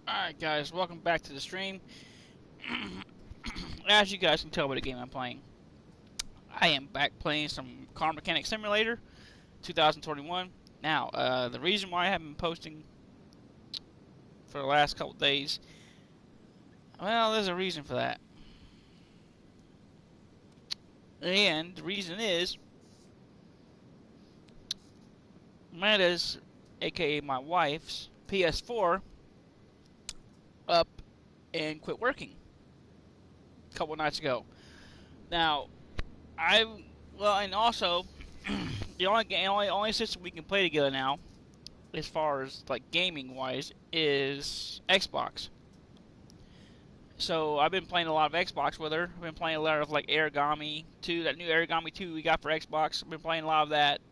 Alright guys, welcome back to the stream. As you guys can tell by the game I'm playing, I am back playing some Car Mechanic Simulator 2021. Now, the reason why I haven't been posting for the last couple days, well, there's a reason for that. And the reason is, Amanda's, aka my wife's, PS4 up and quit working a couple nights ago. Now, and also, the only system we can play together now, as far as like gaming wise, is Xbox. So I've been playing a lot of Xbox with her. I've been playing a lot of like Origami 2, that new Origami 2 we got for Xbox. I've been playing a lot of that.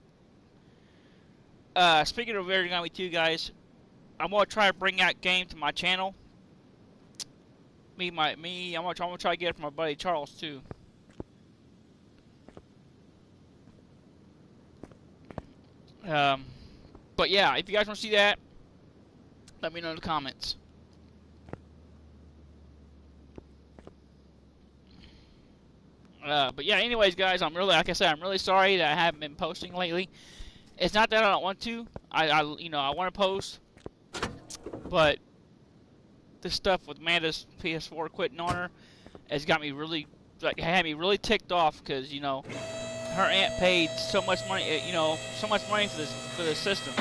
Speaking of Origami 2, guys, I'm gonna try to bring that game to my channel. I'm gonna try to get it from my buddy Charles too. But yeah, if you guys want to see that, let me know in the comments. But yeah, anyways, guys, like I said, I'm really sorry that I haven't been posting lately. It's not that I don't want to. I want to post, but this stuff with Amanda's PS4 quitting on her has got me really, had me really ticked off because, her aunt paid so much money, so much money for this system,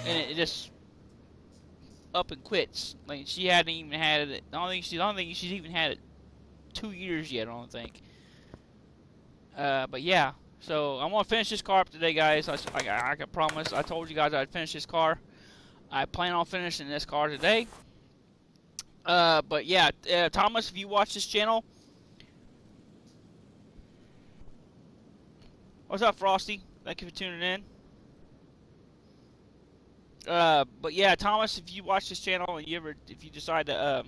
and it just up and quits. Like, she hadn't even had it. I don't think she's even had it 2 years yet. I don't think. But yeah, so I'm gonna finish this car up today, guys. I can promise. I told you guys I'd finish this car. I plan on finishing this car today. But yeah, Thomas, if you watch this channel, what's up, Frosty? Thank you for tuning in. But yeah, Thomas, if you watch this channel and if you decide to,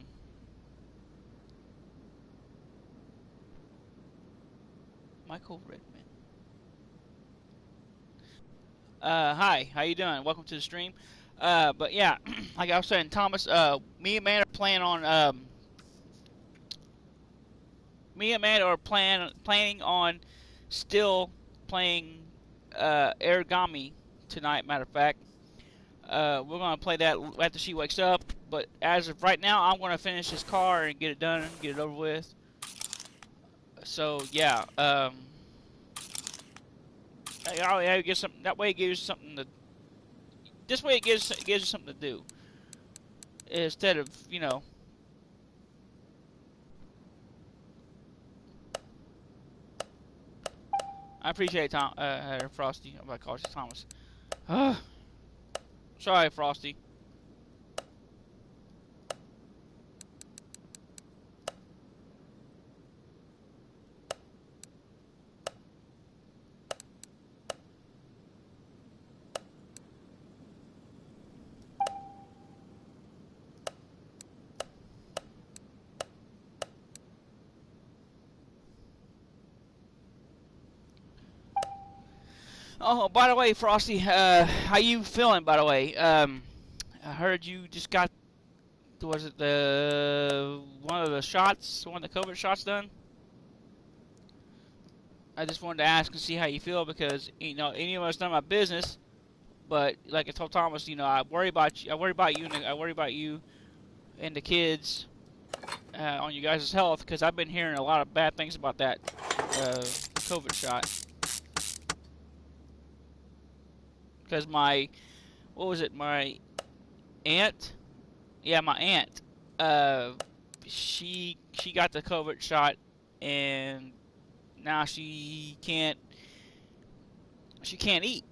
Michael Redman. Hi, how you doing? Welcome to the stream. But yeah, like I was saying, Thomas, me and Amanda are planning on still playing Origami tonight. Matter of fact, we're gonna play that after she wakes up. But as of right now, I'm gonna finish this car and get it done, get it over with. So yeah, I guess something that way it gives something to. This way it gives you something to do instead of I appreciate Frosty. I'm about to call you Thomas. Sorry, Frosty. Oh, by the way, Frosty, how you feeling? By the way, I heard you just got, was it one of the COVID shots done? I just wanted to ask and see how you feel because any of us know my business, but like I told Thomas, I worry about you. I worry about you, and I worry about you and the kids on you guys' health because I've been hearing a lot of bad things about that COVID shot. Because my aunt, yeah, my aunt, she got the COVID shot, and now she can't eat.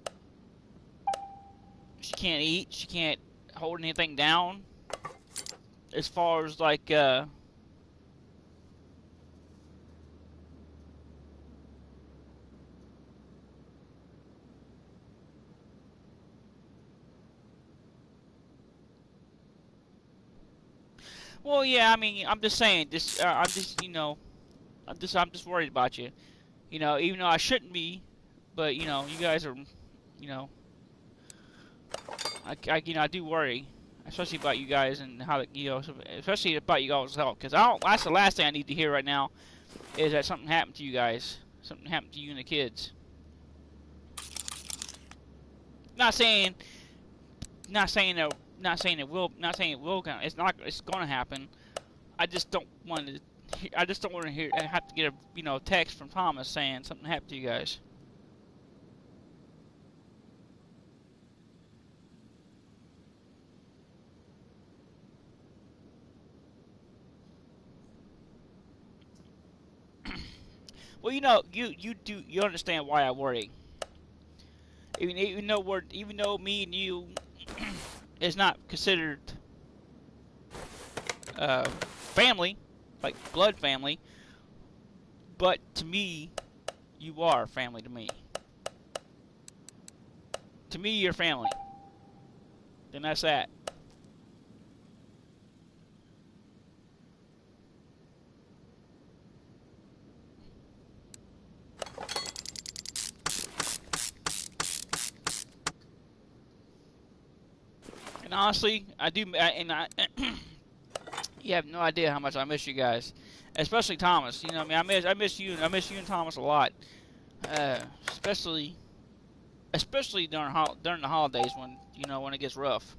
She can't eat. She can't hold anything down. As far as like, well, yeah. I mean, I'm just saying. I'm just worried about you. Even though I shouldn't be, but you guys are, I do worry. especially about you guys and how especially about you guys' health. Because I don't. That's the last thing I need to hear right now is that something happened to you guys. Something happened to you and the kids. Not saying it will. Not saying it will. It's not. It's going to happen. I just don't want to. I just don't want to hear. I have to get a text from Thomas saying something happened to you guys. Well, you understand why I worry. Even though me and you is not considered family, like blood family, but to me, you are family to me. To me, you're family. Then that's that. And honestly, you have no idea how much I miss you guys, especially Thomas. You know, I mean, I miss you and Thomas a lot, especially during the holidays when it gets rough.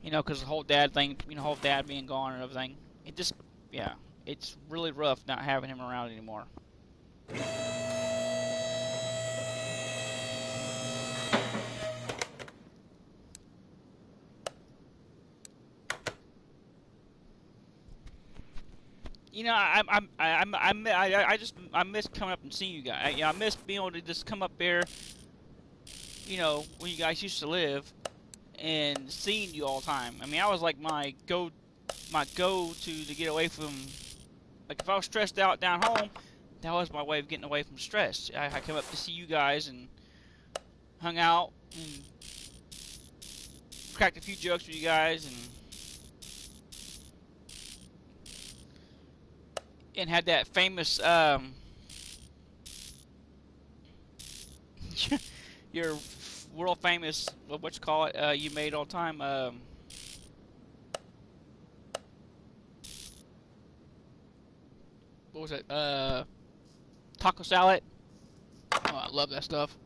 Because the whole dad thing, whole dad being gone and everything. Yeah, it's really rough not having him around anymore. I miss coming up and seeing you guys. I miss being able to just come up there, where you guys used to live, and seeing you all the time. I mean, I was like my go to get away from. Like if I was stressed out down home, that was my way of getting away from stress. I come up to see you guys and hung out and cracked a few jokes with you guys and had that famous your world famous what you call it you made all the time what was it taco salad. Oh, I love that stuff.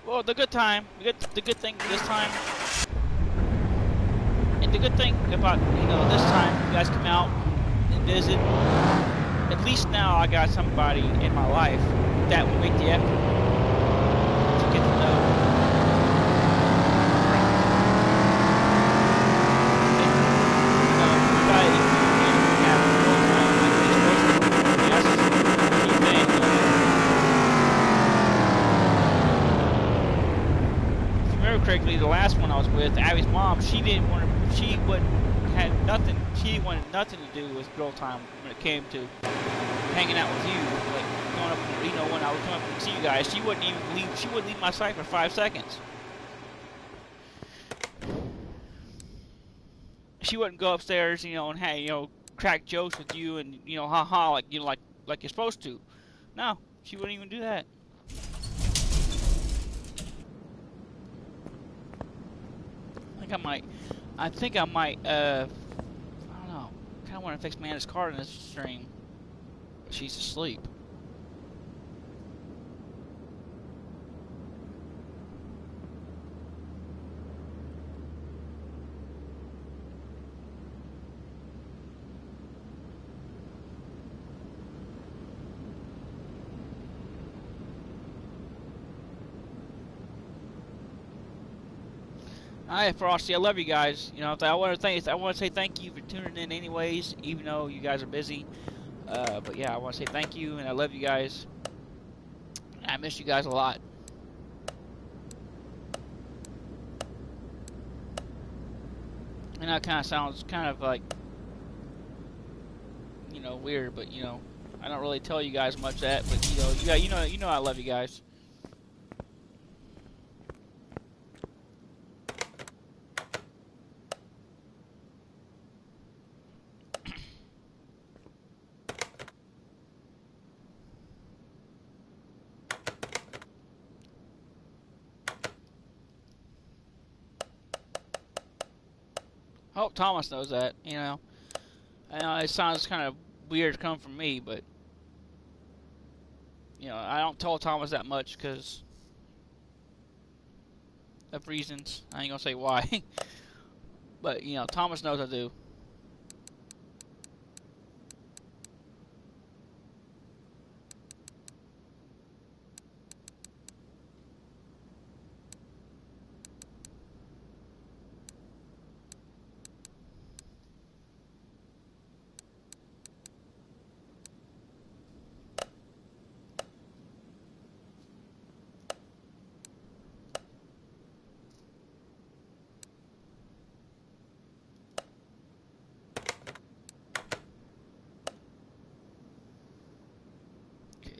Well, the good thing this time, and the good thing about this time, you guys come out and visit. At least now I got somebody in my life that will make the effort to get to know. Correctly, the last one I was with, Abby's mom, she didn't want nothing to do with girl time when it came to hanging out with you. Like going up, when I would come up and see you guys, she wouldn't leave my sight for 5 seconds. She wouldn't go upstairs, and hey, crack jokes with you and haha, like like you're supposed to. No, she wouldn't even do that. I think I might, I don't know. kind of want to fix Amanda's car in this stream, but she's asleep. Alright, Frosty, I love you guys. You know, I want to say thank you for tuning in, anyways, even though you guys are busy. But yeah, I want to say thank you, and I love you guys. I miss you guys a lot. And that kind of sounds kind of like, you know, weird, but you know, I don't really tell you guys much of that. But you know, I love you guys. I hope Thomas knows that, you know. I know it sounds kind of weird to come from me, but, you know, I don't tell Thomas that much because of reasons. I ain't gonna say why. But, you know, Thomas knows I do.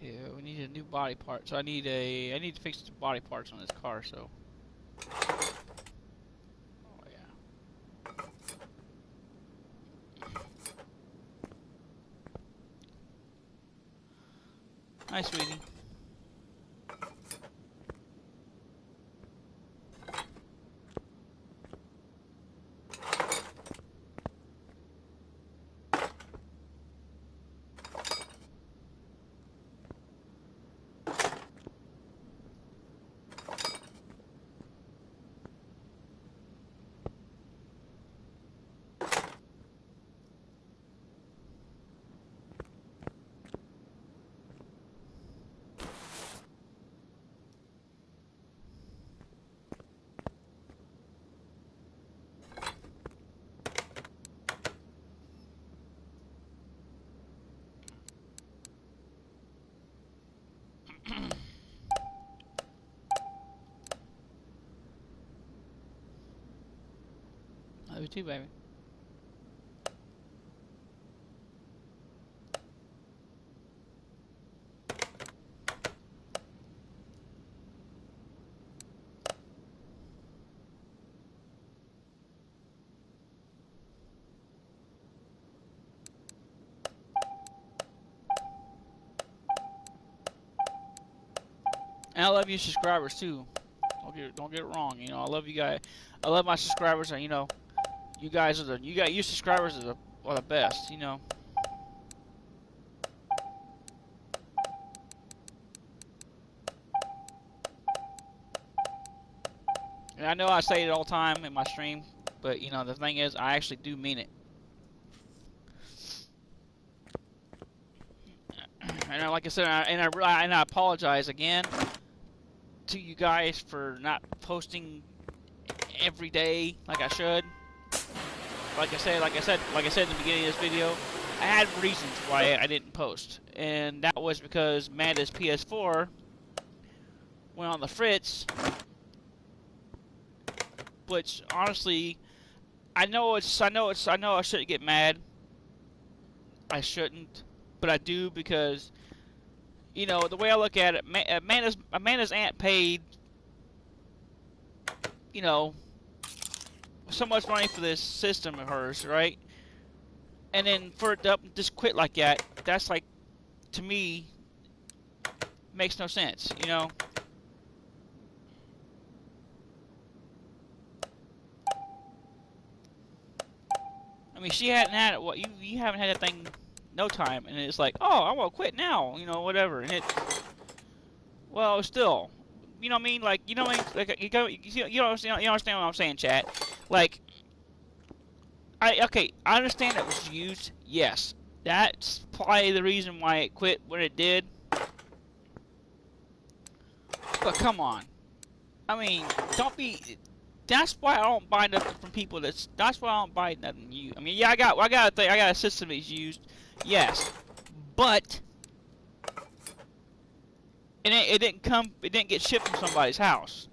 Yeah, we need a new body part. So I need to fix the body parts on this car, so. Oh yeah. Hi, sweetie. Love you too, baby. And I love you subscribers too. Don't get it wrong. You know, I love you guys. I love my subscribers, and you know, you guys are you subscribers are the best. You know. And I know I say it all the time in my stream, but you know, the thing is, I actually do mean it. And like I said, I apologize again to you guys for not posting every day like I should. Like I said in the beginning of this video, I had reasons why I didn't post, and that was because Amanda's PS4 went on the fritz, which honestly, I know I shouldn't get mad. I shouldn't, but I do because, you know, the way I look at it, Amanda's aunt paid, you know, so much money for this system of hers, right? And then for it to just quit like that, that's like, to me, makes no sense, you know? I mean, she hadn't had it. What you haven't had that thing no time, and it's like, oh, I want to quit now, you know, whatever. And it, well, still, you know what I mean? Like, you know what I mean? Like, you understand what I'm saying, chat? Like, okay, I understand it was used. Yes, that's probably the reason why it quit when it did. But come on, I mean, don't be. That's why I don't buy nothing from people. That's why I don't buy nothing used. I mean, yeah, I got a system that's used. Yes, but it didn't get shipped from somebody's house,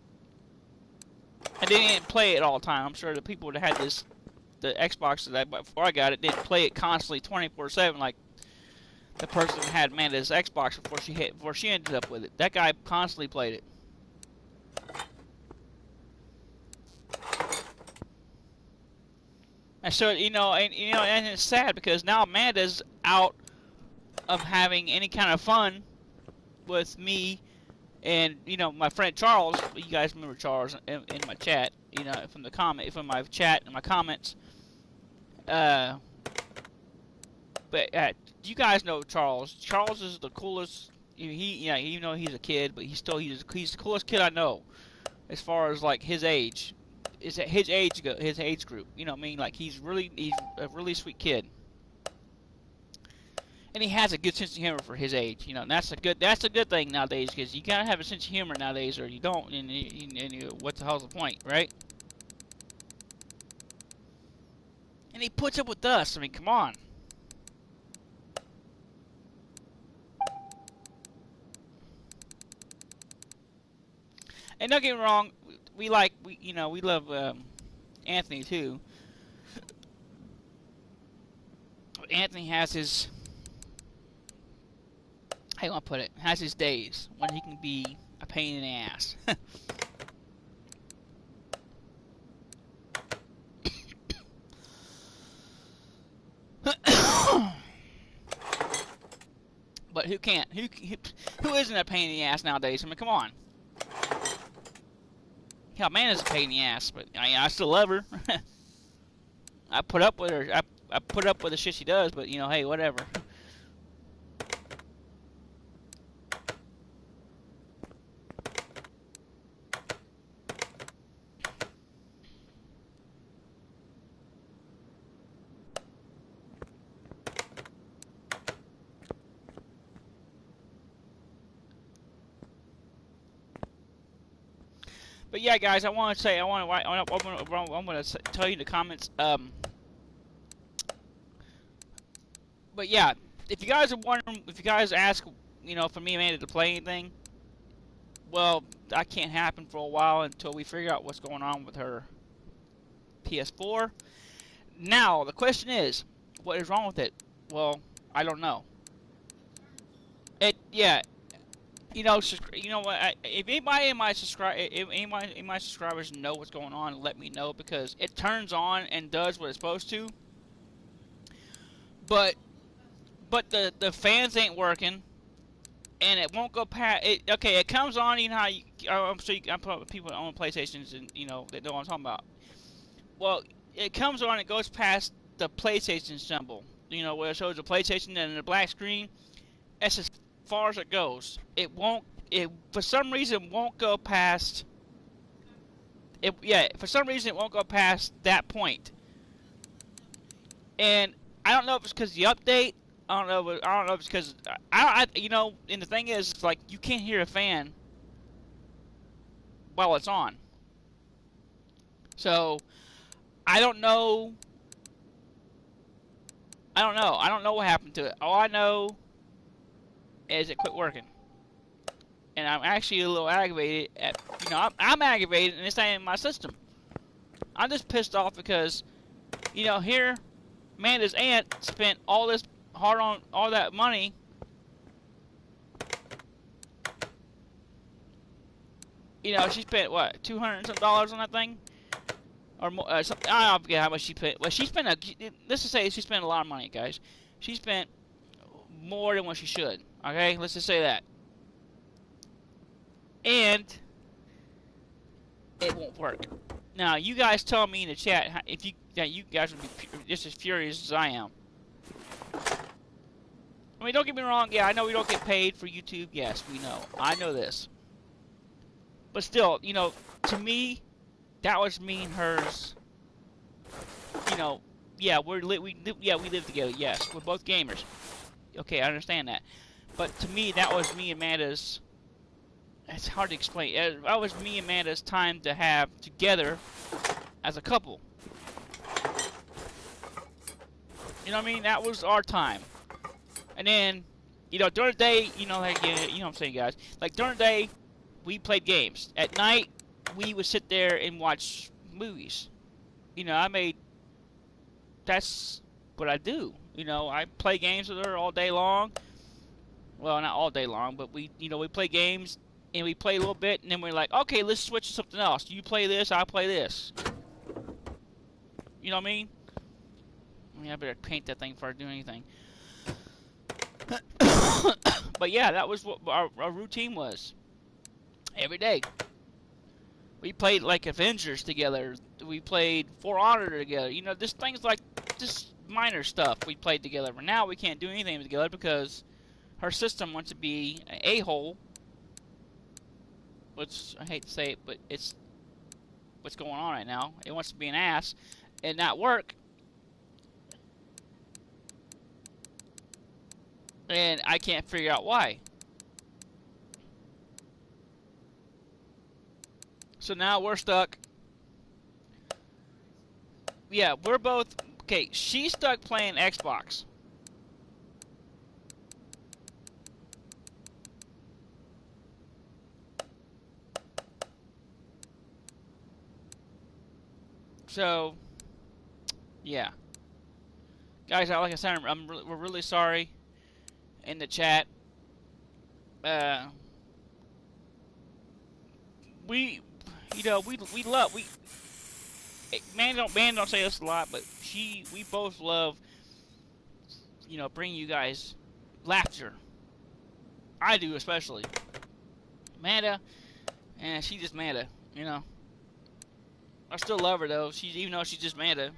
and they didn't play it all the time. I'm sure the people that had the Xbox that before I got it didn't play it constantly 24/7 like the person that had Amanda's Xbox before she ended up with it. That guy constantly played it. And so, and it's sad because now Amanda's out of having any kind of fun with me and, my friend Charles. You guys remember Charles in my chat, from my chat and my comments. But you guys know Charles. Charles is the coolest. Even though he's a kid, but he's the coolest kid I know, as far as like his age. Is at his age group, you know what I mean? Like he's a really sweet kid, and he has a good sense of humor for his age, and that's a good thing nowadays, because you gotta have a sense of humor nowadays, or you don't, and what the hell's the point, right? And he puts up with us. I mean, come on. And don't get me wrong, we love Anthony too. Anthony has his, how you want to put it, has his days when he can be a pain in the ass. But who can't? Who isn't a pain in the ass nowadays? I mean, come on. Yeah, man is a pain in the ass, but I still love her. I put up with her. I put up with the shit she does, but hey, whatever. But yeah, guys, I'm gonna tell you in the comments. But yeah, if you guys are wondering, if you guys ask, for me and Amanda to play anything, well, that can't happen for a while until we figure out what's going on with her PS4. Now, the question is, what is wrong with it? Well, I don't know. If anybody in my subscribers know what's going on, let me know, because it turns on and does what it's supposed to. But the fans ain't working, and it won't go past it. Okay, it comes on. You know how I'm sure people that own PlayStations and that know what I'm talking about. Well, it comes on. It goes past the PlayStation symbol. Where it shows the PlayStation and the black screen. That's as far as it goes. It won't. It for some reason won't go past. For some reason it won't go past that point. And I don't know if it's because the update. I don't know if it's because and the thing is, it's like you can't hear a fan while it's on. So I don't know. I don't know what happened to it. All I know is it quit working. And I'm actually a little aggravated at, I'm aggravated, and this ain't my system. I'm just pissed off because, here, Amanda's aunt spent all this hard on all that money. She spent what, $200 and some on that thing, or more. I don't forget how much she spent. Well, let's just say she spent a lot of money, guys. She spent more than what she should. Okay, let's just say that. And it won't work. Now, you guys tell me in the chat if you guys would be just as furious as I am. I mean, don't get me wrong. Yeah, I know we don't get paid for YouTube. Yes, we know. I know this. But still, you know, to me, that was me and hers. You know, yeah, we live together. Yes, we're both gamers. Okay, I understand that. But to me, that was me and Amanda's. It's hard to explain. That was me and Amanda's time to have together as a couple. You know what I mean? That was our time. And then, you know, during the day, you know, like, you know what I'm saying, guys? Like, during the day, we played games. At night, we would sit there and watch movies. You know, that's what I do. You know, I play games with her all day long. Well, not all day long, but we play games, and we play a little bit, and then we're like, okay, let's switch to something else. You play this, I'll play this. You know what I mean? I better paint that thing before I do anything. But yeah, that was what our routine was. Every day. We played like Avengers together. We played For Honor together. You know, just things like just minor stuff we played together. But now we can't do anything together because her system wants to be an a-hole. Which, I hate to say it, but it's what's going on right now. It wants to be an ass and not work. And I can't figure out why. So now we're stuck. Yeah, we're both... Okay, she's stuck playing Xbox. So, yeah. Guys, like I said, we're really sorry in the chat. We love... Man don't say this a lot, but we both love, you know, bringing you guys laughter. I do, especially. Amanda, and she's just Amanda, you know. I still love her though. Even though she's just Amanda.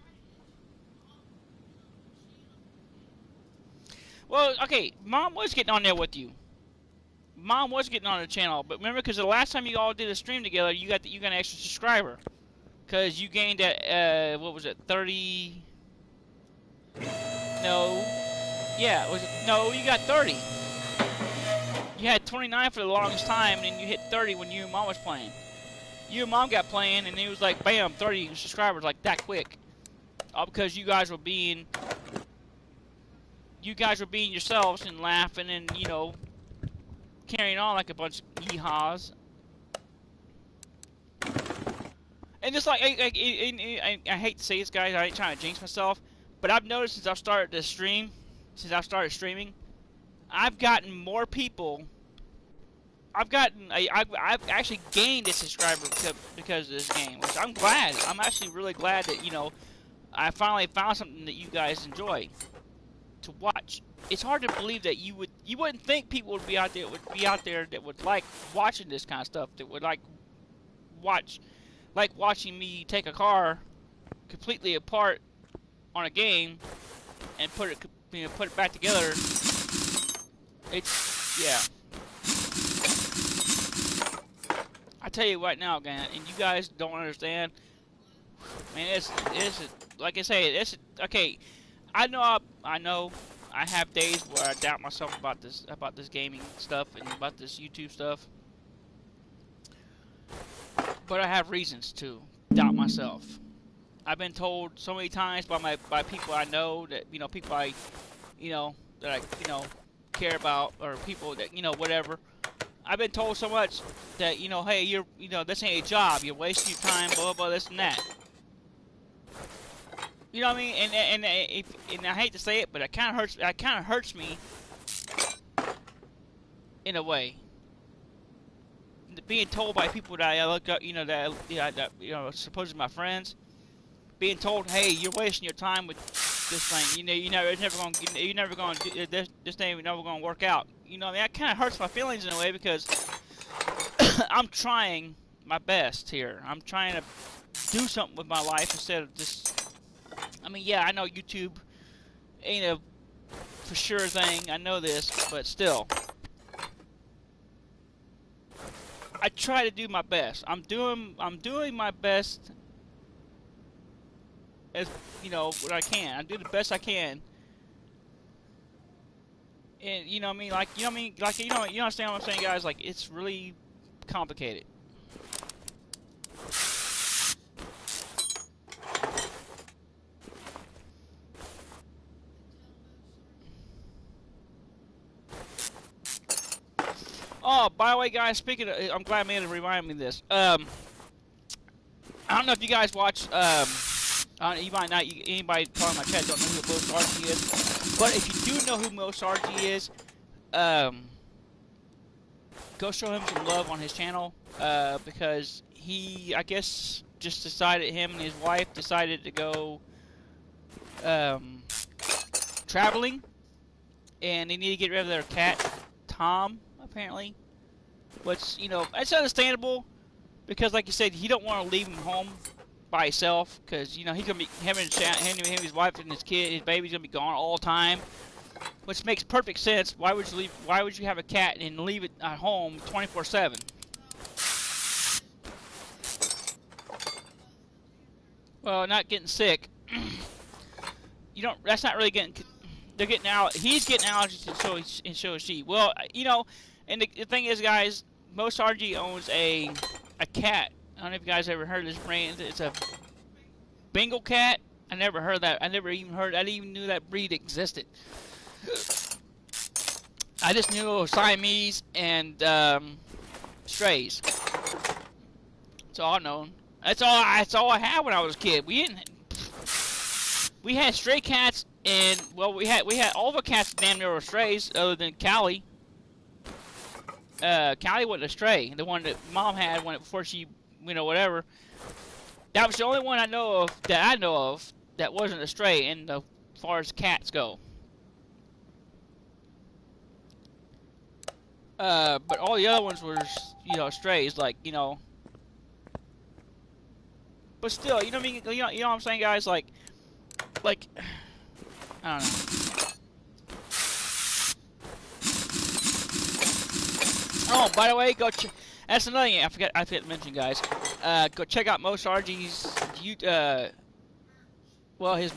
Well, okay, Mom was getting on there with you. Mom was getting on the channel, but remember, because the last time you all did a stream together, you got an extra subscriber, because you gained that what was it, 30? No, yeah, no, you got 30. You had 29 for the longest time, and then you hit 30 when you and Mom was playing. You and Mom got playing, and it was like, bam, 30 subscribers like that quick. All because you guys were being yourselves and laughing and, you know, carrying on like a bunch of hee-haws. And just like, I hate to say this, guys, I ain't trying to jinx myself, but I've noticed since I've started streaming, I've gotten more people. I've actually gained a subscriber because of this game, which I'm glad. I'm actually really glad that, you know, I finally found something that you guys enjoy to watch. It's hard to believe that you wouldn't think people would be out there that would like watching this kind of stuff, that would like watching me take a car completely apart on a game and put it back together. It's, yeah. I tell you right now, again, and you guys don't understand. Man, it's like I say, it's okay. I know I have days where I doubt myself about this gaming stuff and about this YouTube stuff. But I have reasons to doubt myself. I've been told so many times by people I know, that, you know, people I, you know, that I, you know, care about, or people that, you know, whatever. I've been told so much that, you know, hey, you know, this ain't a job. You're wasting your time, blah, blah, blah, this and that. You know what I mean? And I hate to say it, but it kind of hurts me in a way. Being told by people that I look up, you know, that you know, supposedly my friends, being told, hey, you're wasting your time with this thing. You know, you're never gonna do this thing. Never gonna work out. You know, I mean, that kind of hurts my feelings in a way, because I'm trying my best here. I'm trying to do something with my life instead of just. I mean, yeah, I know YouTube ain't a for sure thing. I know this, but still, I try to do my best. I'm doing my best as what I can. I do the best I can. And you know what I mean, like you understand what I'm saying, guys? Like it's really complicated. Oh, by the way, guys, speaking of, I'm glad Amanda reminded me of this. I don't know if you guys watch, you might not, anybody calling my chat don't know who Mo Sargi is. But if you do know who Mo Sargi is, go show him some love on his channel, because he, I guess, just decided, him and his wife decided to go, traveling, and they need to get rid of their cat, Tom, apparently. Which, it's understandable, because like you said, he don't want to leave him home by himself, because, he's going to be, him and his wife and his kid, his baby's going to be gone all the time, which makes perfect sense. Why would you have a cat and leave it at home 24/7? Well, not getting sick. That's not really getting, they're getting out, he's getting allergies, and so is she. Well, and the thing is, guys, Most RG owns a cat. I don't know if you guys ever heard of this brand. It's a Bengal cat. I never heard that. I didn't even knew that breed existed. I just knew it was Siamese and strays. That's all I know. That's all I had when I was a kid. We had stray cats, and well, we had all the cats damn near were strays, other than Callie. Callie wasn't a stray. The one that Mom had before she, whatever. That was the only one I know of that wasn't a stray, in as far as cats go. But all the other ones were, strays, like, But still, you know what I mean? You know what I'm saying, guys? Like, I don't know. Oh, by the way, that's another thing I forgot to mention, guys. Go check out Mo Sargi's his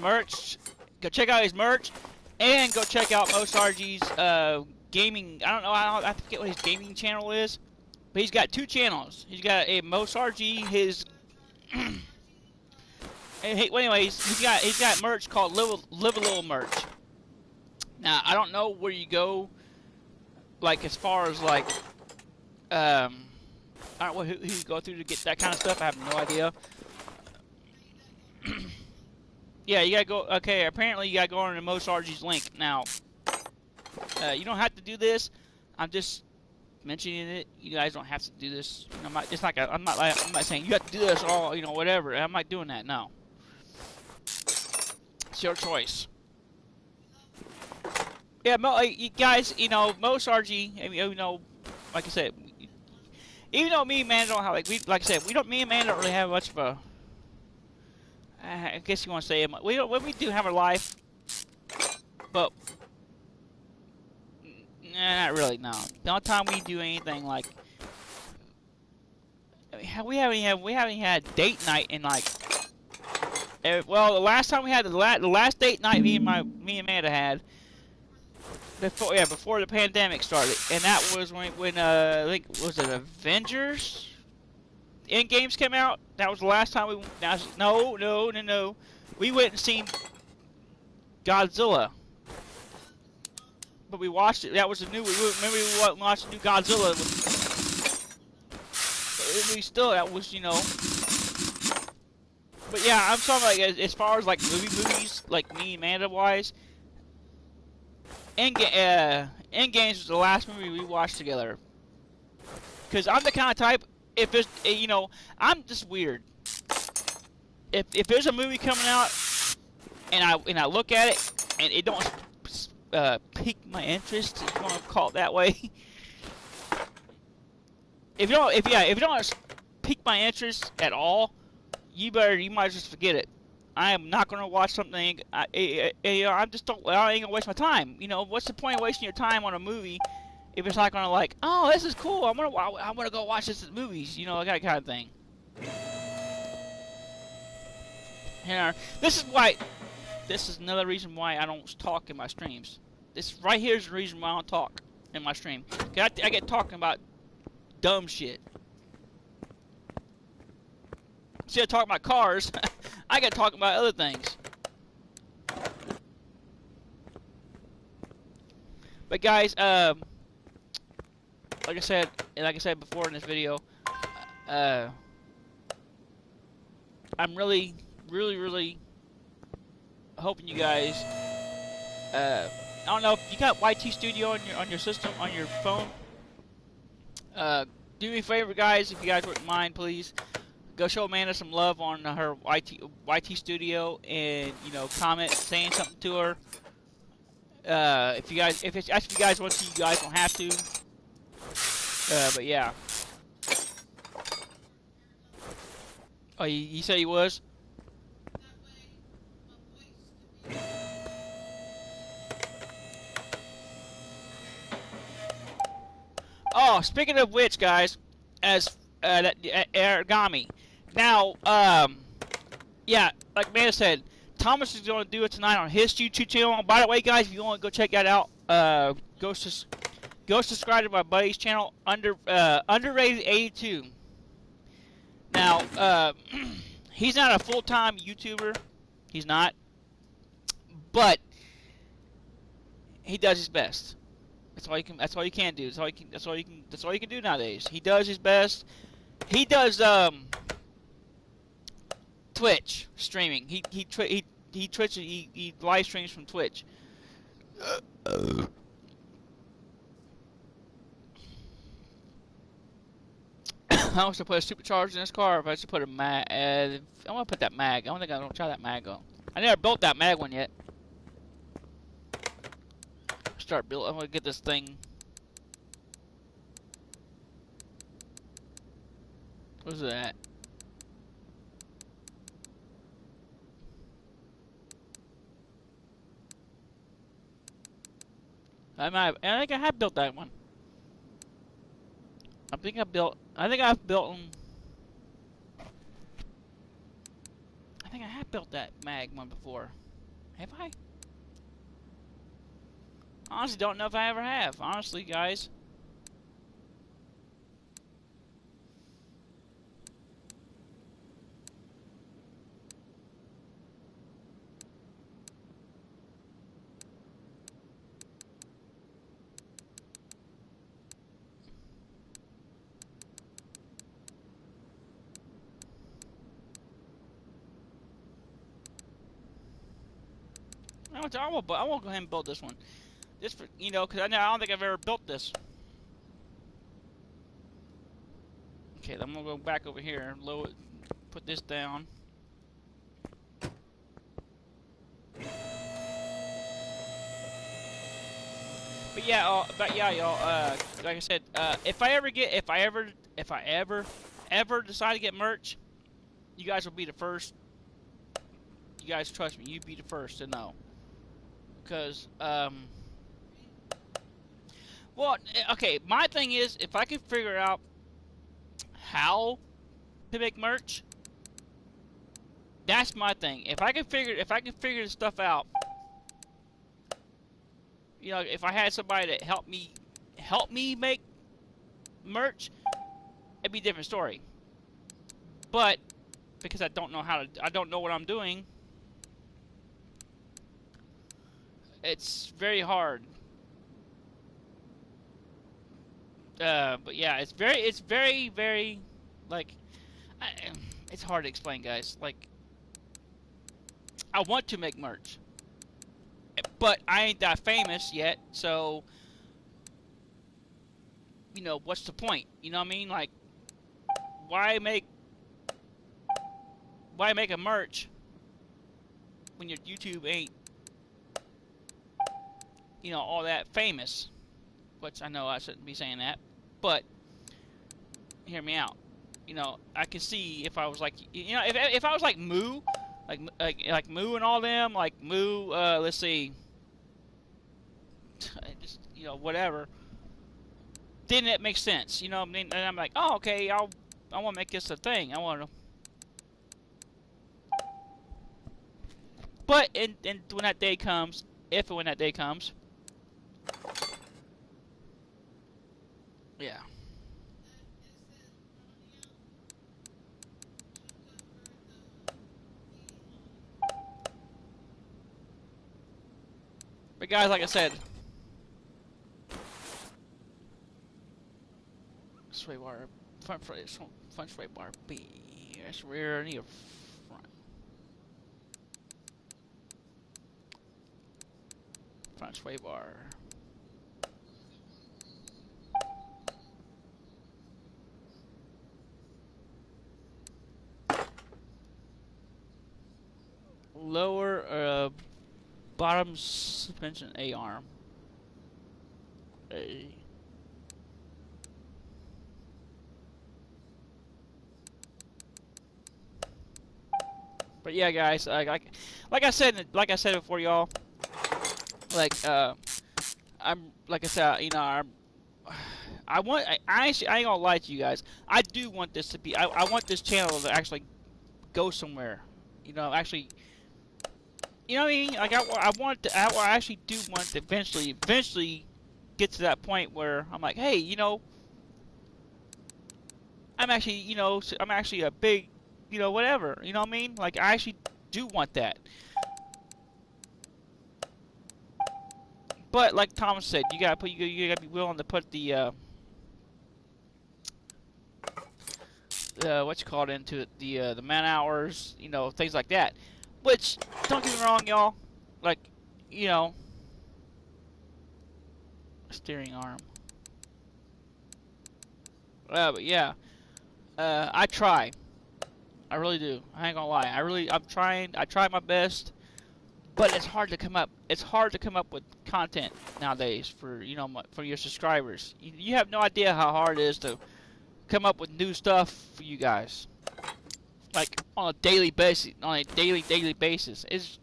merch. Go check out his merch, and go check out Mo Sargi's gaming. I forget what his gaming channel is, but he's got 2 channels. He's got a Mo Sargi, his. Anyways, he's got merch called Live a Little merch. Now I don't know where you go, like as far as like. I don't know who you go through to get that kind of stuff. I have no idea. Yeah, you gotta go. Okay, apparently you gotta go on to Mo Sargi's link. Now, you don't have to do this. I'm just mentioning it. You guys don't have to do this. I'm not saying you have to do this all. Whatever. I'm not doing that. No. It's your choice. Yeah, you guys. Mo Sargi. Like I said. Even though me and Amanda don't have, like I said, me and Amanda don't really have much of a, I guess you want to say, we do have a life, but, not really, no. The only time we do anything, like, we haven't had date night in, like, well, the last time we had, the last date night me and Amanda had, before the pandemic started, and that was when I think, was it Avengers Endgames came out? That was the last time we. No. We went and seen Godzilla, but we watched it. That was the new. Remember we watched the new Godzilla. We still, that was, But yeah, I'm talking like as far as like movies, like me and Amanda wise. Endgames was the last movie we watched together. Cause I'm the kind of type, if it's, I'm just weird. If there's a movie coming out, and I look at it, and it don't pique my interest, if you want to call it that way. if it don't pique my interest at all, you might just forget it. I am not gonna watch something. I'm just don't. I ain't gonna waste my time. You know, what's the point of wasting your time on a movie if it's not gonna like, oh, this is cool. I wanna go watch this at movies. You know, that kind of thing. Here, this is why. This is another reason why I don't talk in my streams. This right here is the reason why I don't talk in my stream. I get talking about dumb shit. Instead of talking about cars, I get talking about other things. But guys, like I said before in this video, I'm really hoping you guys. I don't know if you got YT Studio on your system on your phone. Do me a favor, guys, if you guys wouldn't mind, please go show Amanda some love on her YT Studio, and you know, comment saying something to her. If you guys want to, you guys don't have to. But yeah. Oh, you said he was? Oh, speaking of which, guys, as origami. Now, yeah, like Amanda said, Thomas is going to do it tonight on his YouTube channel. By the way, guys, if you want to go check that out, go subscribe to my buddy's channel, Underrated 82. Now, he's not a full-time YouTuber. He's not, but he does his best. That's all you can. That's all you can do. That's all you can do nowadays. He does his best. He does Twitch streaming. He live streams from Twitch. I was to put a supercharger in this car. If I should put a mag, I want to put that mag. I don't think I'm gonna try that mag on. I never built that mag one yet. Start building. I'm gonna get this thing. What's that? I think I have built that one. I think I've built them. I think I have built that mag one before. Have I? Honestly, don't know if I ever have. Honestly, guys. I will go ahead and build this one. Just for, you know, because I don't think I've ever built this. Okay, I'm gonna go back over here and lower, put this down. But yeah, y'all. Like I said, if I ever decide to get merch, you guys will be the first. You guys trust me. You'd be the first to know. Because well, okay. My thing is, if I can figure out how to make merch, that's my thing. If I can figure this stuff out, you know, if I had somebody that help me make merch, it'd be a different story. But because I don't know what I'm doing, it's very hard. But yeah, it's very like, it's hard to explain, guys. Like, I want to make merch, but I ain't that famous yet, so, you know, what's the point? You know what I mean? Like, why make a merch when your YouTube ain't, you know, all that famous? Which I know I shouldn't be saying that, but hear me out. you know, I can see if I was like, you know, if I was like Moo, like Moo and all them, like Moo, let's see, just, you know, whatever, then it makes sense, you know. And I'm like, oh, okay, I want to make this a thing. I want to, but and when that day comes, if and when that day comes, yeah. But guys, like I said, sway bar, front sway bar B. That's rear, need a front sway bar. Lower, bottom suspension A arm. A. But yeah, guys, like I said before, y'all. Like I'm like I said, you know, I ain't gonna lie to you guys. I do want this to be. I want this channel to actually go somewhere. You know, actually. You know what I mean? Like I actually do want to eventually get to that point where I'm like, hey, you know, I'm actually, you know, I'm actually a big, you know, whatever. You know what I mean? Like I actually do want that. But like Thomas said, you gotta be willing to put the what you call it into it, the man hours, you know, things like that. Which, don't get me wrong, y'all. Like, you know, steering arm. But yeah, I try. I really do. I ain't gonna lie. I'm trying. I try my best, but it's hard to come up. It's hard to come up with content nowadays for, you know, for your subscribers. You have no idea how hard it is to come up with new stuff for you guys. Like on a daily basis, daily basis, it's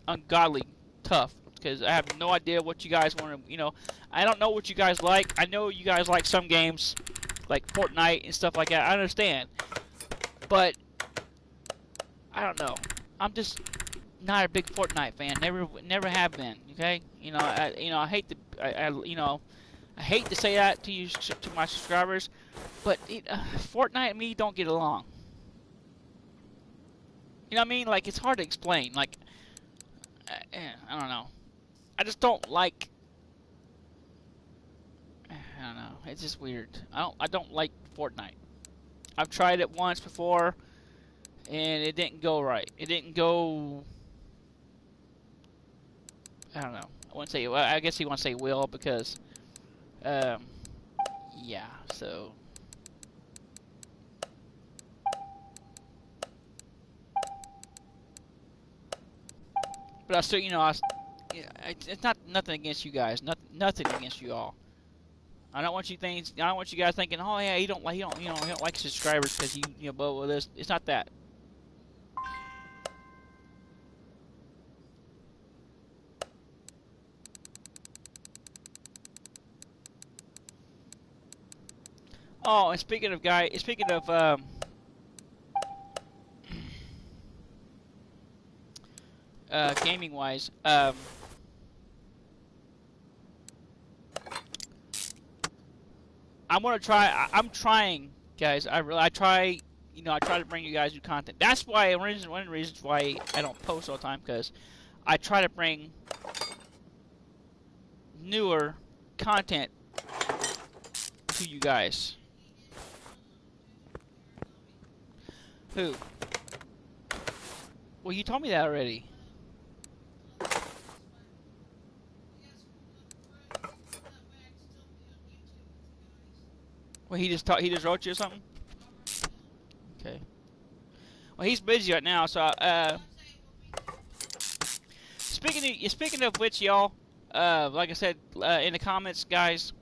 ungodly tough because I have no idea what you guys want to. You know, I don't know what you guys like. I know you guys like some games, like Fortnite and stuff like that. I understand, but I don't know. I'm just not a big Fortnite fan. Never have been. Okay, you know, I hate I hate to say that to you, to my subscribers, but Fortnite and me don't get along. You know what I mean? Like, it's hard to explain. Like, I don't know. I just don't like. I don't know. It's just weird. I don't like Fortnite. I've tried it once before, and it didn't go right. It didn't go. I don't know. I wouldn't say. Well, I guess you want to say will because, yeah. So. But I still, you know, it's not nothing against you guys. Nothing against you all. I don't want you guys thinking, oh yeah, he don't like subscribers because you know, blah blah this. It's not that. Oh, and speaking of gaming wise, I'm trying, guys. I try. You know, I try to bring you guys new content. That's why one of the reasons why I don't post all the time, because I try to bring newer content to you guys. Who? Well, you told me that already. Well, he just wrote you or something. Okay. Well, he's busy right now, so speaking of which, y'all, like I said in the comments, guys,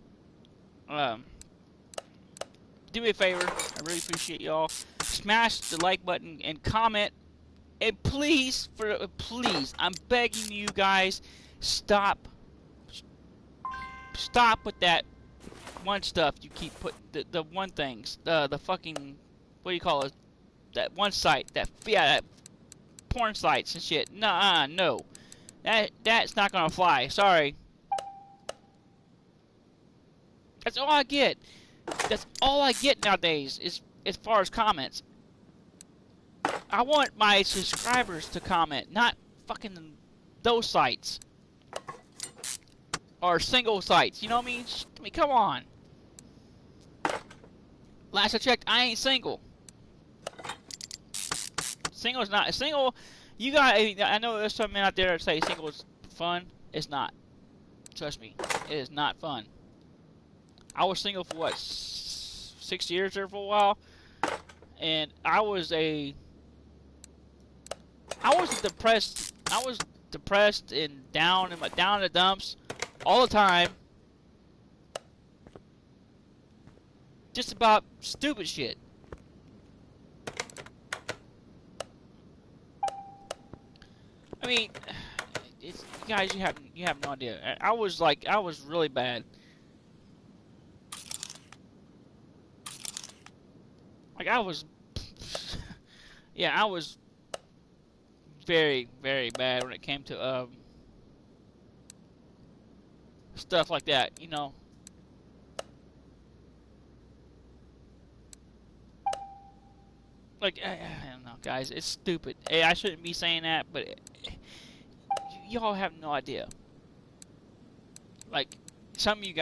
do me a favor. I really appreciate y'all. Smash the like button and comment. And please, please, I'm begging you guys, stop with that one stuff you keep putting, the one things, the fucking, what do you call it, that one site, that porn sites and shit. Nah, no, that's not gonna fly. Sorry. That's all I get. That's all I get nowadays, is as far as comments. I want my subscribers to comment, not fucking those sites. Or single sites, you know what I mean? I mean, come on. Last I checked, I ain't single. Single's not. Single, you got, I know there's some men out there that say single is fun. It's not. Trust me, it is not fun. I was single for what, 6 years there for a while, and I was depressed. I was depressed and down in the dumps all the time. Just about stupid shit. I mean, guys, you have no idea. I was really bad. Like I was, yeah, I was very, very bad when it came to stuff like that, you know. Like, I don't know, guys, it's stupid. Hey, I shouldn't be saying that, but y'all have no idea. Like, some of you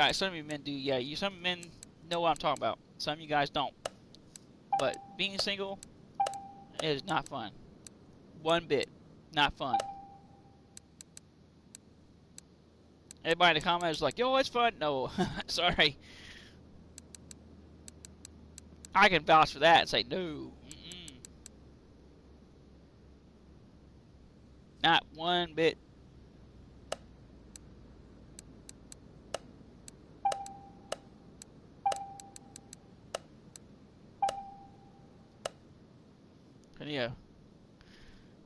men do, yeah, some men know what I'm talking about. Some of you guys don't. But being single is not fun. One bit. Not fun. Everybody in the comments is like, yo, it's fun. No, sorry. I can vouch for that and say, no. Not one bit. Yeah.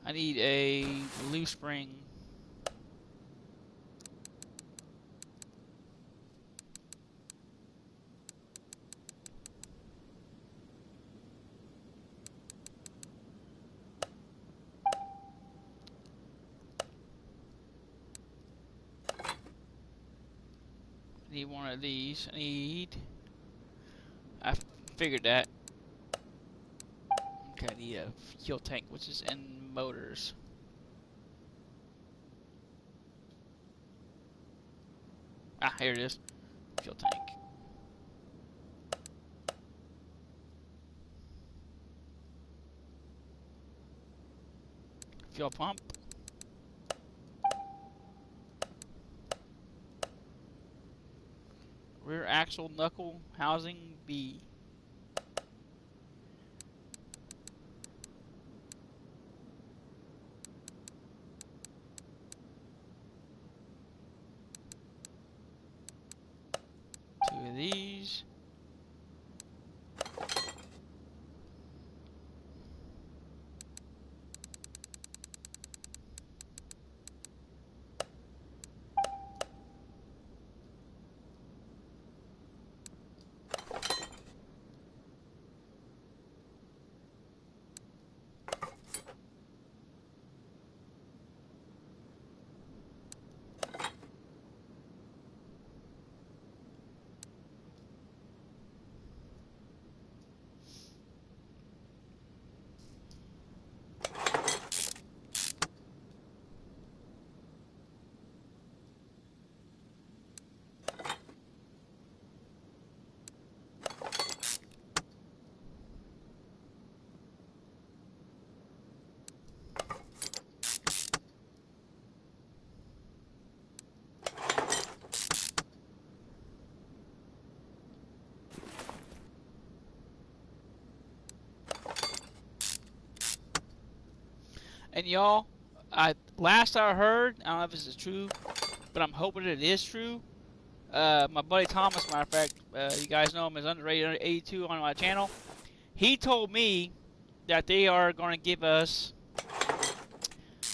I need a loose spring. Need one of these. I figured that. Okay, I need a fuel tank, which is in motors. Ah, here it is. Fuel tank. Fuel pump. Rear axle knuckle housing B. Two of these. And y'all, last I heard, I don't know if this is true, but I'm hoping it is true. My buddy Thomas, matter of fact, you guys know him as Underrated 82 on my channel. He told me that they are going to give us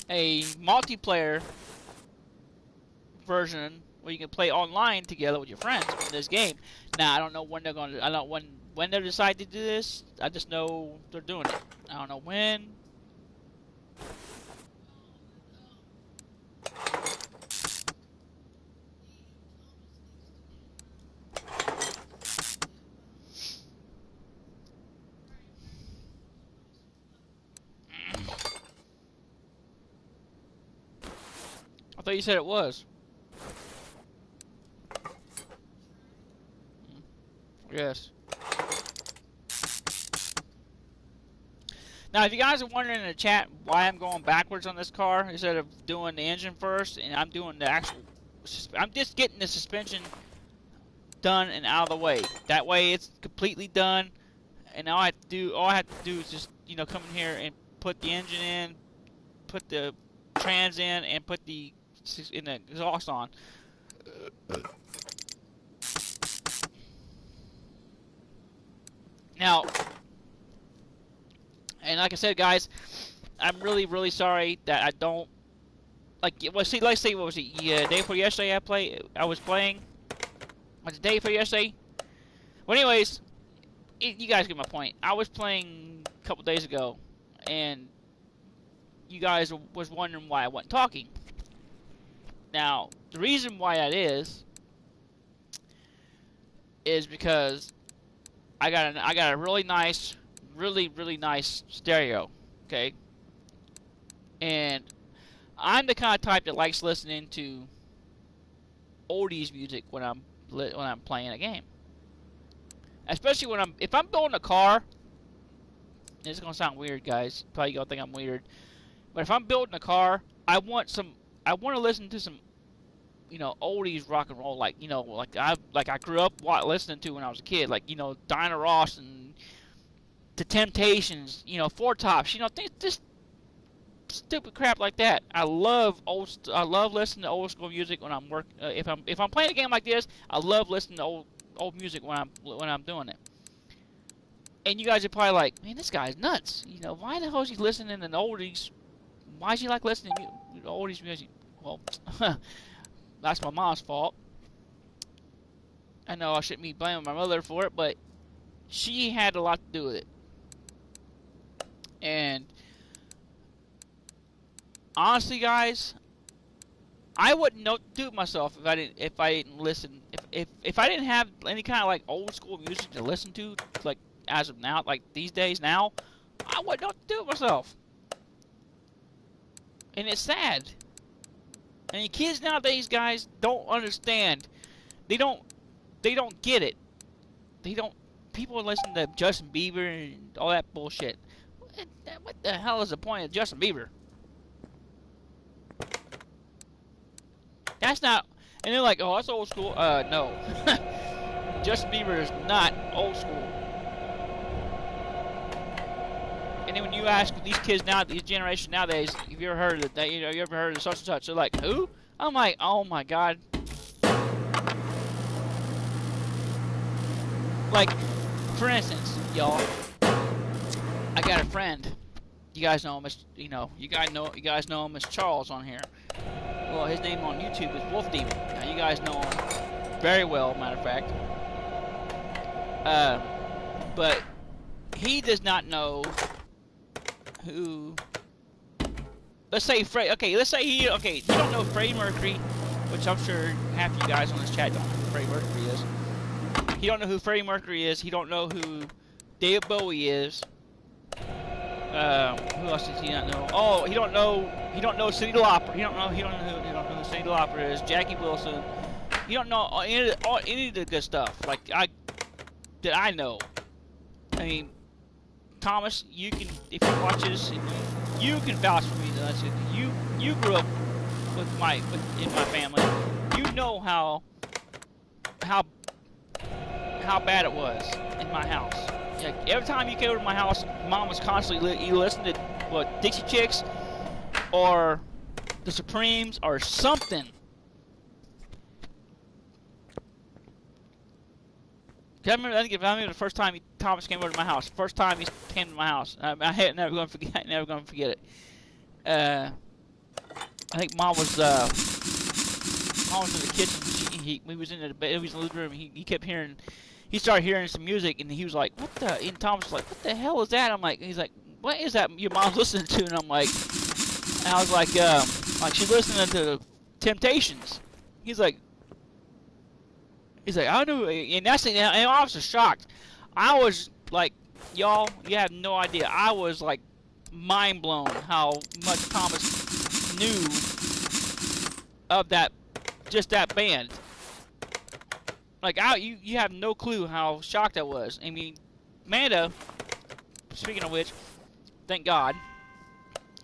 a multiplayer version where you can play online together with your friends in this game. Now I don't know when they're going to. I don't know when they decide to do this. I just know they're doing it. I don't know when. I thought you said it was. Yes. Now, if you guys are wondering in the chat why I'm going backwards on this car instead of doing the engine first, and I'm doing the actual, I'm just getting the suspension done and out of the way. That way, it's completely done, and all I have to do is just come in here and put the engine in, put the trans in, and put the exhaust on. Now, and like I said, guys, I'm really sorry that I don't let's say what was it? The day before yesterday I was playing. Was it the day before yesterday? Well, anyways, you guys get my point. I was playing a couple days ago, and you guys was wondering why I wasn't talking. Now, the reason why that is because I got a really nice stereo, okay? And I'm the kind of type that likes listening to oldies music when I'm playing a game. Especially if I'm building a car. This is gonna sound weird, guys. Probably gonna think I'm weird. But if I'm building a car, I want to listen to some oldies rock and roll, like I grew up listening to when I was a kid, like Dinah Ross and the Temptations, Four Tops, just stupid crap like that. I love listening to old school music when I'm if I'm playing a game like this, I love listening to old music when I'm doing it. And you guys are probably like, man, this guy's nuts. Why the hell is he listening to oldies? Why is he like listening to oldies music? Well, that's my mom's fault. I know I shouldn't be blaming my mother for it, but she had a lot to do with it. And honestly, guys, I wouldn't know what to do with myself if I didn't listen. If I didn't have any kind of like old school music to listen to, like as of now, like these days now, I wouldn't know what to do with myself. And it's sad. And the kids nowadays, guys, don't understand. They don't get it. People listen to Justin Bieber and all that bullshit. What the hell is the point of Justin Bieber? That's not. And they're like, oh, that's old school. No. Justin Bieber is not old school. And then when you ask these kids now, these generation nowadays, have you ever heard of that? You ever heard of such and such? They're like, who? I'm like, oh my god. Like, for instance, y'all, I got a friend. You guys know him as, you guys know him as Charles on here. Well, his name on YouTube is Wolf Demon. Now, you guys know him very well, matter of fact. But he does not know who. Let's say you don't know Freddie Mercury, which I'm sure half you guys on this chat don't know who Freddie Mercury is. He don't know who Freddie Mercury is. He don't know who David Bowie is. Who else does he not know? Oh, he don't know Cyndi Lauper. He don't know who Cyndi Lauper is. Jackie Wilson. He don't know any of the good stuff that I know. I mean, Thomas, you can, if you watch this, you can vouch for me. That you grew up in my family. You know how bad it was in my house. Like, every time you came over to my house, Mom was constantly you listened to Dixie Chicks or the Supremes or something. I think the first time Thomas came over to my house. First time he came to my house. I had never gonna forget. Never gonna forget it. I think Mom was in the kitchen. He was in the bed. He was in the living room. He kept hearing. He started hearing some music, and he was like, "What the?" And Thomas was like, "What the hell is that?" I'm like, he's like, "What is that your mom's listening to?" And I'm like, and I was like she's listening to the Temptations. He's like, I don't know, and I was just shocked. I was like, y'all, you have no idea. I was like mind blown how much Thomas knew of that, just that band. Like, you have no clue how shocked I was. I mean, Amanda, speaking of which, thank God,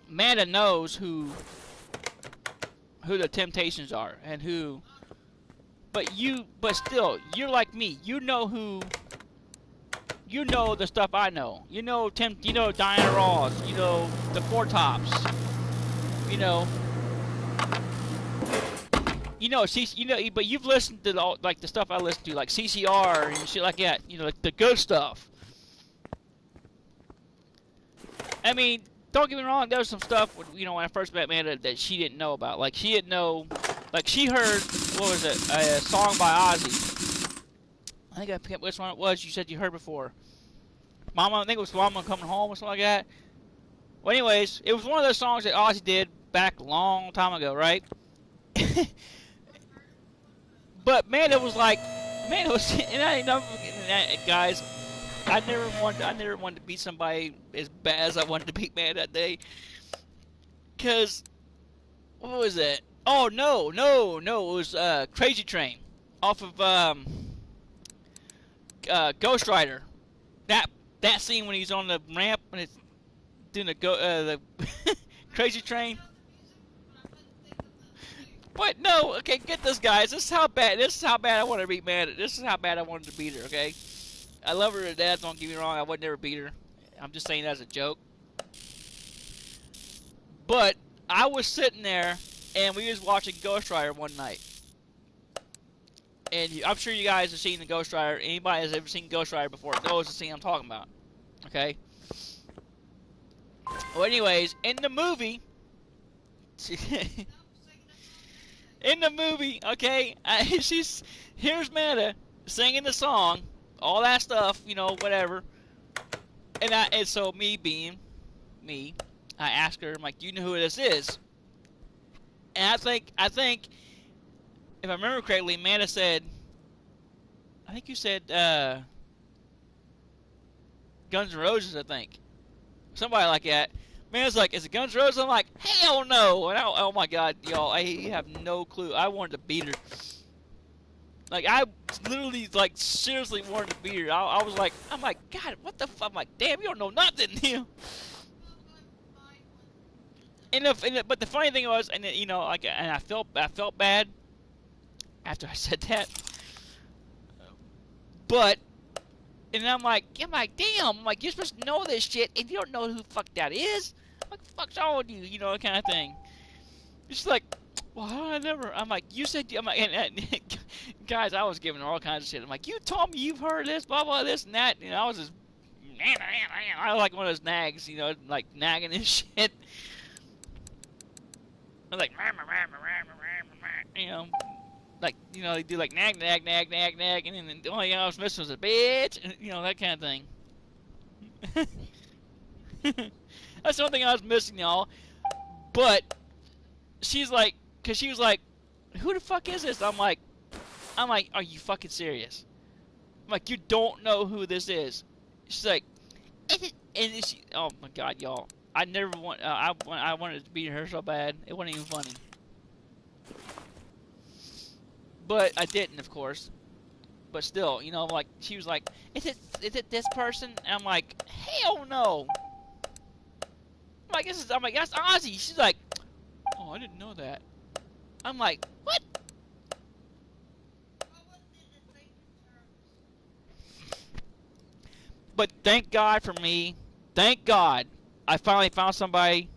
Amanda knows who the Temptations are and who. But still, you're like me. You know the stuff I know. You know Diana Ross. You know the Four Tops. You know, but you've listened to like the stuff I listen to, like CCR and shit like that. You know, like the good stuff. I mean, don't get me wrong. There was some stuff when I first met Amanda that she didn't know about. Like she didn't know. Like she heard, what was it? A song by Ozzy. I think I forget which one it was. You said you heard before. Mama, I think it was Mama Coming Home or something like that. Well, anyways, it was one of those songs that Ozzy did back a long time ago, right? But man, it was like, and I never forgetting that, guys. I never wanted to beat somebody as bad as I wanted to beat man that day. Cause what was it? Oh no! It was Crazy Train off of Ghost Rider. That scene when he's on the ramp and it's doing the Crazy Train. What? No. Okay, get this, guys. This is how bad I want to beat man. This is how bad I wanted to beat her. Okay. I love her to death. Don't get me wrong. I would never beat her. I'm just saying that as a joke. But I was sitting there and we was watching Ghost Rider one night. And I'm sure you guys have seen the Ghost Rider. Anybody has ever seen Ghost Rider before knows the scene I'm talking about. Okay? Well, anyways, in the movie... in the movie, okay, here's Manda singing the song, all that stuff, whatever. And so me being me, I asked her, I'm like, do you know who this is? And I think, if I remember correctly, Amanda said, I think you said, Guns N' Roses, I think. Somebody like that. Amanda's like, is it Guns N' Roses? I'm like, hell no! And oh my god, y'all, I have no clue. I wanted to beat her. Like, I literally, like, seriously wanted to beat her. I'm like, God, what the fuck? I'm like, damn, you don't know nothing, you. But the funny thing was, and I felt bad after I said that. But, and I'm like, damn, I'm like, you're supposed to know this shit, and you don't know who the fuck that is. What the fuck's wrong with you? Kind of thing. It's like, well, I never. I'm like, you said, I'm like, and guys, I was giving her all kinds of shit. I'm like, you told me you've heard this, blah blah, this and that. I was just, I was like one of those nags, like nagging and shit. I was like, like, they do like nag, and then the only thing I was missing was a bitch, and that kind of thing. That's the only thing I was missing, y'all. But she's like, cause she was like, who the fuck is this? I'm like, are you fucking serious? I'm like, you don't know who this is? She's like, oh my god, y'all. I wanted to beat her so bad, it wasn't even funny. But I didn't, of course. But still, like, she was like, is it this person? And I'm like, hell no. I'm like, that's Ozzy. She's like, oh, I didn't know that. I'm like, what? But thank God for me. Thank God I finally found somebody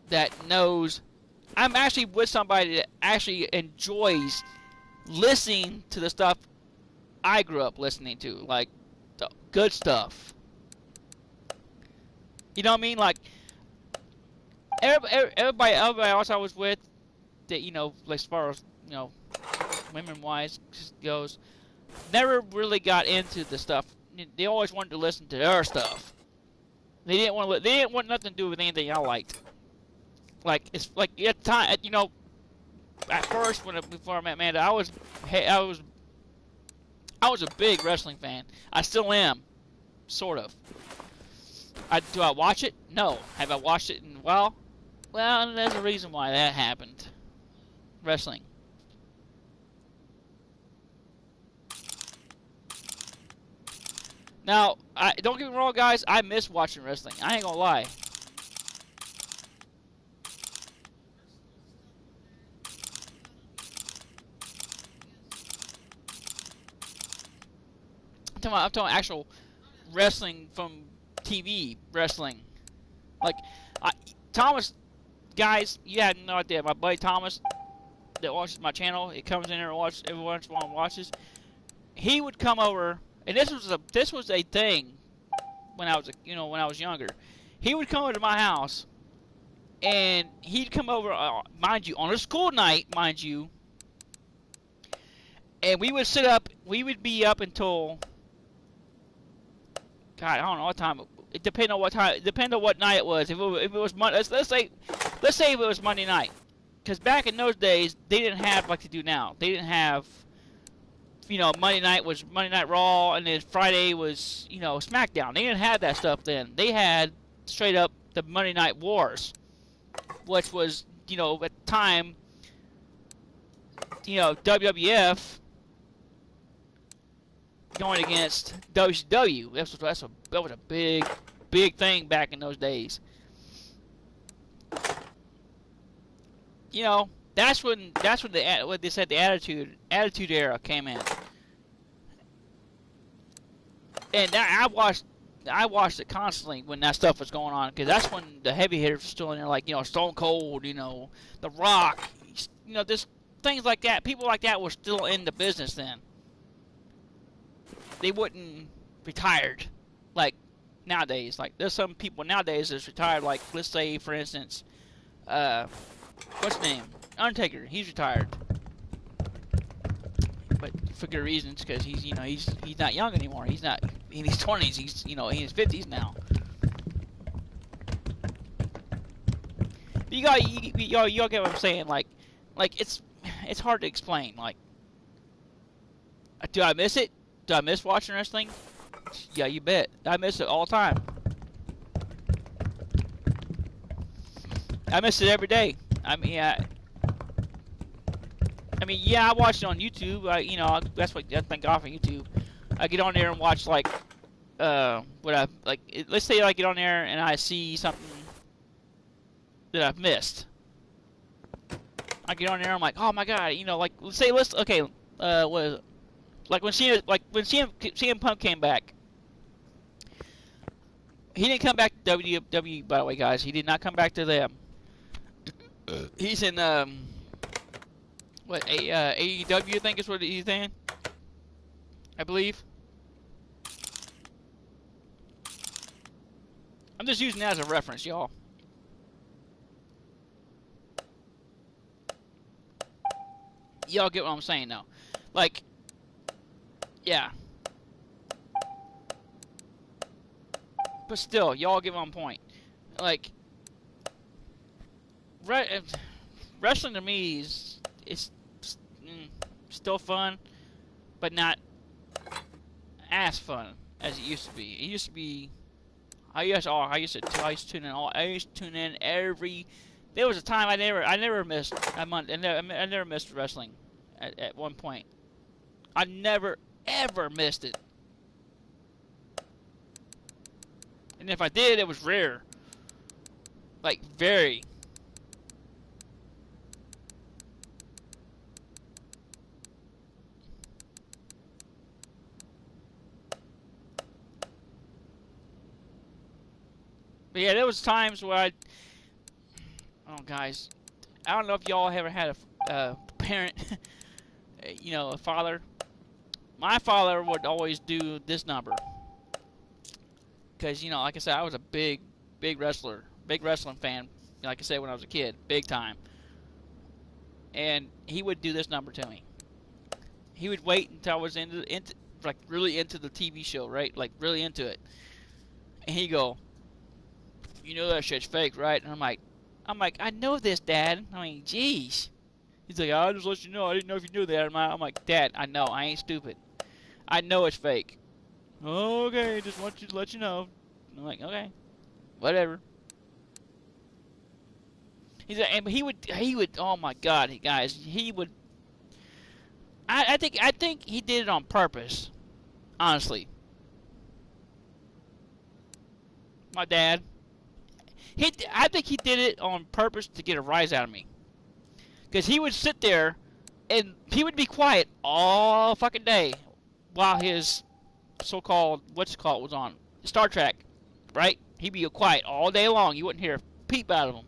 that knows. I'm actually with somebody that actually enjoys listening to the stuff I grew up listening to, like the good stuff. You know what I mean? Like everybody else I was with, that like as far as women wise goes, never really got into the stuff. They always wanted to listen to their stuff. They didn't want to. They didn't want nothing to do with anything I liked. Like it's like at the time, at first before I met Amanda, I was a big wrestling fan. I still am, sort of. Do I watch it? No. Have I watched it in a while? Well, there's a reason why that happened. Wrestling. Now, don't get me wrong, guys. I miss watching wrestling. I ain't gonna lie. I'm talking actual wrestling from TV wrestling. Like, Thomas, guys, you had no idea. My buddy Thomas that watches my channel, he comes in there and watches every once in a while and watches. He would come over, and this was a thing when I was when I was younger. He would come over to my house, and he'd come over, mind you, on a school night, mind you, and we would sit up. We would be up until, God, I don't know what time. It depended on what time. It depended on what night it was. If it was Monday, let's say if it was Monday night, because back in those days they didn't have like they do now. They didn't have, Monday night was Monday Night Raw, and then Friday was SmackDown. They didn't have that stuff then. They had straight up the Monday Night Wars, which was at the time WWF going against WCW. That was a big thing back in those days. That's when what they said the attitude era came in. And I watched it constantly when that stuff was going on, because that's when the heavy hitters were still in there, like Stone Cold, The Rock, just things like that. People like that were still in the business then. They wouldn't retired like nowadays. Like there's some people nowadays that's retired. Like let's say for instance, what's his name? Undertaker. He's retired, but for good reasons, because he's not young anymore. He's not in his 20s. He's in his 50s now. You get what I'm saying? Like it's hard to explain. Like, do I miss it? Do I miss watching wrestling? Yeah, you bet. I miss it all the time. I miss it every day. I mean, yeah, I watch it on YouTube. That's thank God for YouTube. I get on there and watch let's say I get on there and I see something that I've missed. I get on there and I'm like, oh my God, what is it? Like when CM Punk came back, he didn't come back to WWE. By the way, guys, he did not come back to them. He's in AEW, I think is what he's in. I believe. I'm just using that as a reference, y'all. Y'all get what I'm saying now. Like, yeah. But still, y'all get on point. Like, wrestling to me is still fun, but not as fun as it used to be. It used to be. I used to tune in every. There was a time I never missed a month. I never missed wrestling at one point. I never ever missed it. And if I did, it was rare. Like, very. But yeah, there was times where oh, guys, I don't know if y'all ever had a parent, a father my father would always do this number. Because, you know, like I said, I was a big wrestler. Big wrestling fan. Like I said, when I was a kid. Big time. And he would do this number to me. He would wait until I was into like really into the TV show, right? Like really into it. And he'd go, "You know that shit's fake, right?" And I'm like, "I know this, Dad." I mean, jeez. He's like, "I'll just let you know. I didn't know if you knew that." I'm like, "Dad, I know. I ain't stupid. I know it's fake." "Okay, just want you to let you know." I'm like, "Okay, whatever." He's like, and he would. Oh my God, guys, he would. I think he did it on purpose. Honestly, my dad. I think he did it on purpose to get a rise out of me. Because he would sit there and he would be quiet all fucking day while his so-called, what's it called, was on. Star Trek, right? He'd be quiet all day long. You wouldn't hear a peep out of him.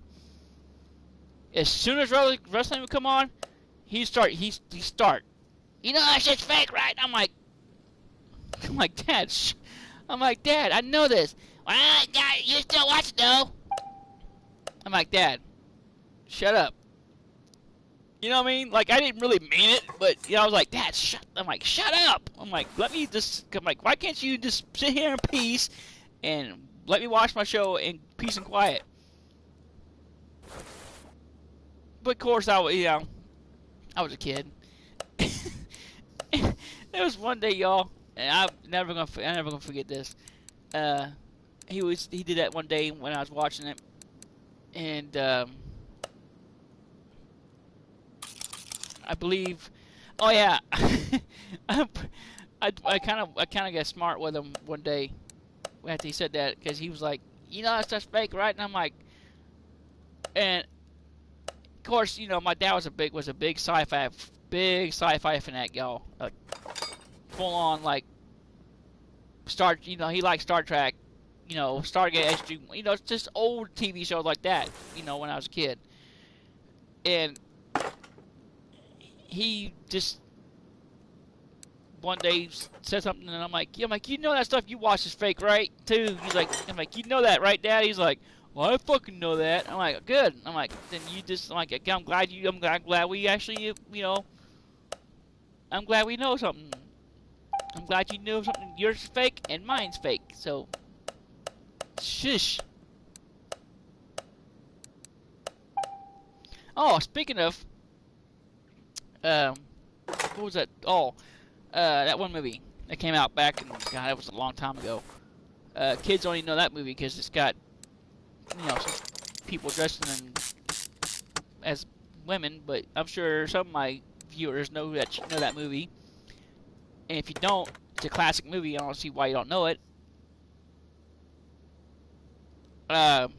As soon as wrestling would come on, he'd start. You know that shit's fake, right? I'm like, Dad. I'm like, Dad, I know this. Well, Dad, you still watch it though. I'm like, Dad, shut up. You know what I mean? Like, I didn't really mean it, but, you know, I was like, Dad, I'm like, shut up. I'm like, why can't you just sit here in peace and let me watch my show in peace and quiet? But, of course, I was a kid. There was one day, y'all, and I'm never gonna forget this. He did that one day when I was watching it, and, I believe. Oh yeah, I kind of got smart with him one day after he said that, because he was like, "You know that stuff's fake, right?" And I'm like, and of course, you know, my dad was a big sci-fi fanatic, y'all. Like full on like you know, he liked Star Trek, you know, Stargate SG, you know, just old TV shows like that, you know, when I was a kid, and he just one day said something, and I'm like, you know that stuff you watch is fake, right? Too. I'm like, you know that, right, Dad? He's like, well, I fucking know that. I'm like, good. I'm like, then you just, I'm glad we actually, you know, I'm glad we know something. I'm glad you know something. Yours is fake and mine's fake. So, shush. Oh, speaking of, what was that? Oh, that one movie that came out back in, God, that was a long time ago. Kids only know that movie because it's got, you know, some people dressing as women, but I'm sure some of my viewers know that movie. And if you don't, it's a classic movie. I don't see why you don't know it. But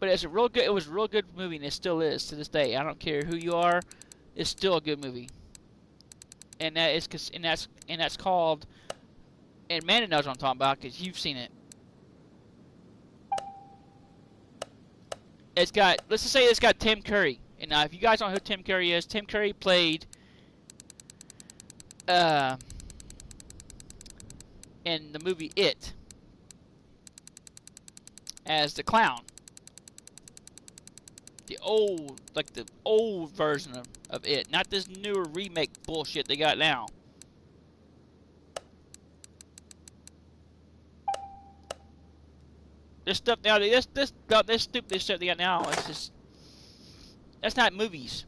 it was a real good movie, and it still is to this day. I don't care who you are, it's still a good movie. And that's called, and Amanda knows what I'm talking about because you've seen it. Let's just say it's got Tim Curry. And now, if you guys don't know who Tim Curry is, Tim Curry played in the movie It as the clown. The old version of It, not this newer remake bullshit they got now. This stuff now, this stupid stuff they got now, it's just, that's not movies.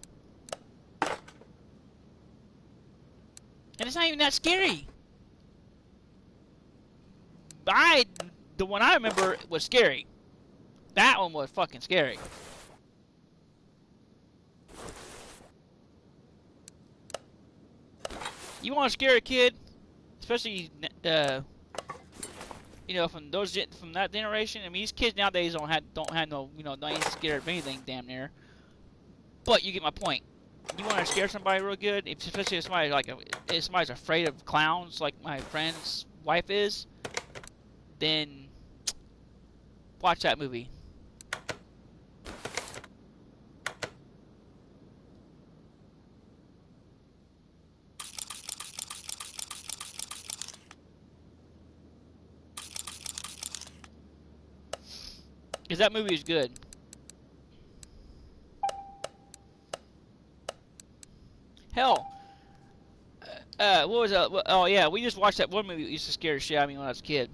And it's not even that scary. The one I remember was scary. That one was fucking scary. You want to scare a kid, especially you know, from that generation. I mean, these kids nowadays don't have no, you know, they ain't scared of anything damn near. But you get my point. You want to scare somebody real good, especially if somebody's afraid of clowns, like my friend's wife is. Then watch that movie. that movie is good. Hell, what was that? Oh yeah, we just watched that one movie that used to scare the shit out of me when I was a kid.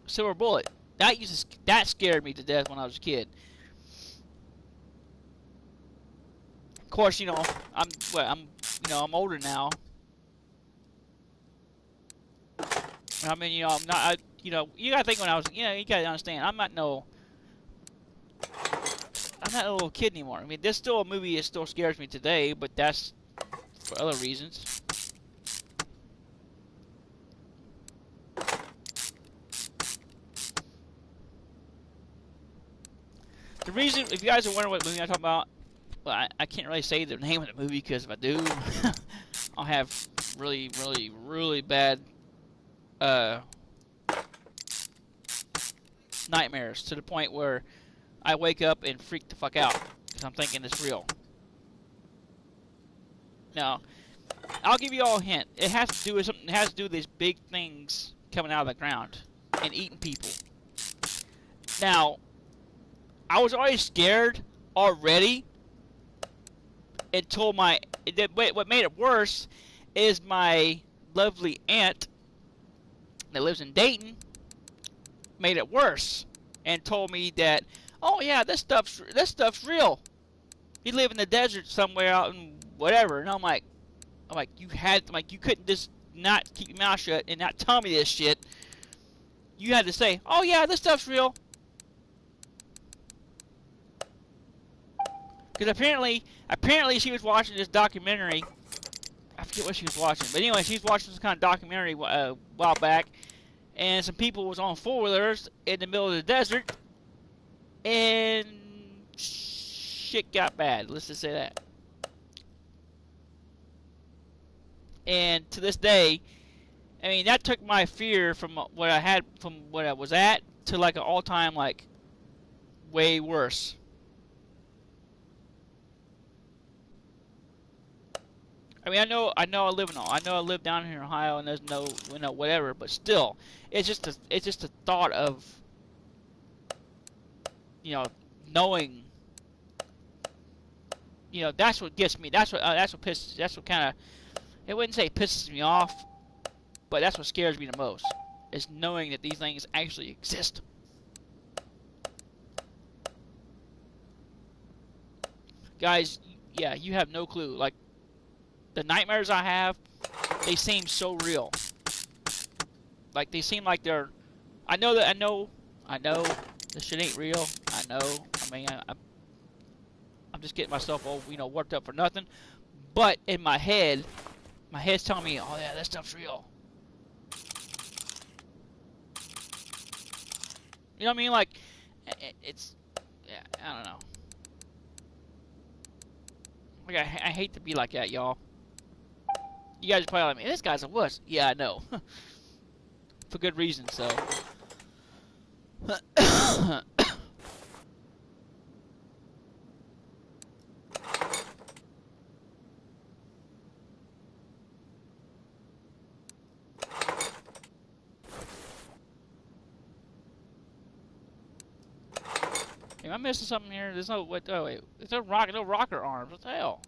Silver Bullet. That scared me to death when I was a kid. Of course, you know, I'm older now. I mean, you know, I'm not. You know, you gotta think when I was, you know, you gotta understand. I'm not a little kid anymore. I mean, there's still a movie that still scares me today, but that's for other reasons. The reason, if you guys are wondering what movie I'm talking about, well, I can't really say the name of the movie because if I do, I'll have really, really, really bad nightmares to the point where I wake up and freak the fuck out because I'm thinking it's real. Now, I'll give you all a hint. It has to do with something. It has to do with these big things coming out of the ground and eating people. Now, I was already scared already until what made it worse is my lovely aunt that lives in Dayton made it worse and told me that, oh yeah, this stuff's real. You live in the desert somewhere out in whatever, and I'm like you couldn't just not keep your mouth shut and not tell me this shit. You had to say, oh yeah, this stuff's real. Because apparently she was watching this documentary. I forget what she was watching, but anyway, she was watching this kind of documentary a while back, and some people was on four-wheelers in the middle of the desert, and shit got bad. Let's just say that. And to this day, I mean, that took my fear from what I had, from what I was at, to like an all-time, like, way worse. I mean, I know I live down here in Ohio, and there's no, you know, whatever, but still, it's just the thought of, you know, knowing, you know, that's what gets me. That's what kind of, it wouldn't say pisses me off, but that's what scares me the most, is knowing that these things actually exist. Guys, yeah, you have no clue. Like, the nightmares I have, they seem so real. Like, they seem like they're... I know this shit ain't real. I know. I mean, I'm just getting myself all, you know, worked up for nothing. But in my head's telling me, oh yeah, that stuff's real. You know what I mean? Like, it's... Yeah, I don't know. Like, I hate to be like that, y'all. You guys are probably like, man, this guy's a wuss. Yeah, I know. For good reason, so. Am I missing something here? There's no, what, oh wait. There's no rocker arms. What the hell?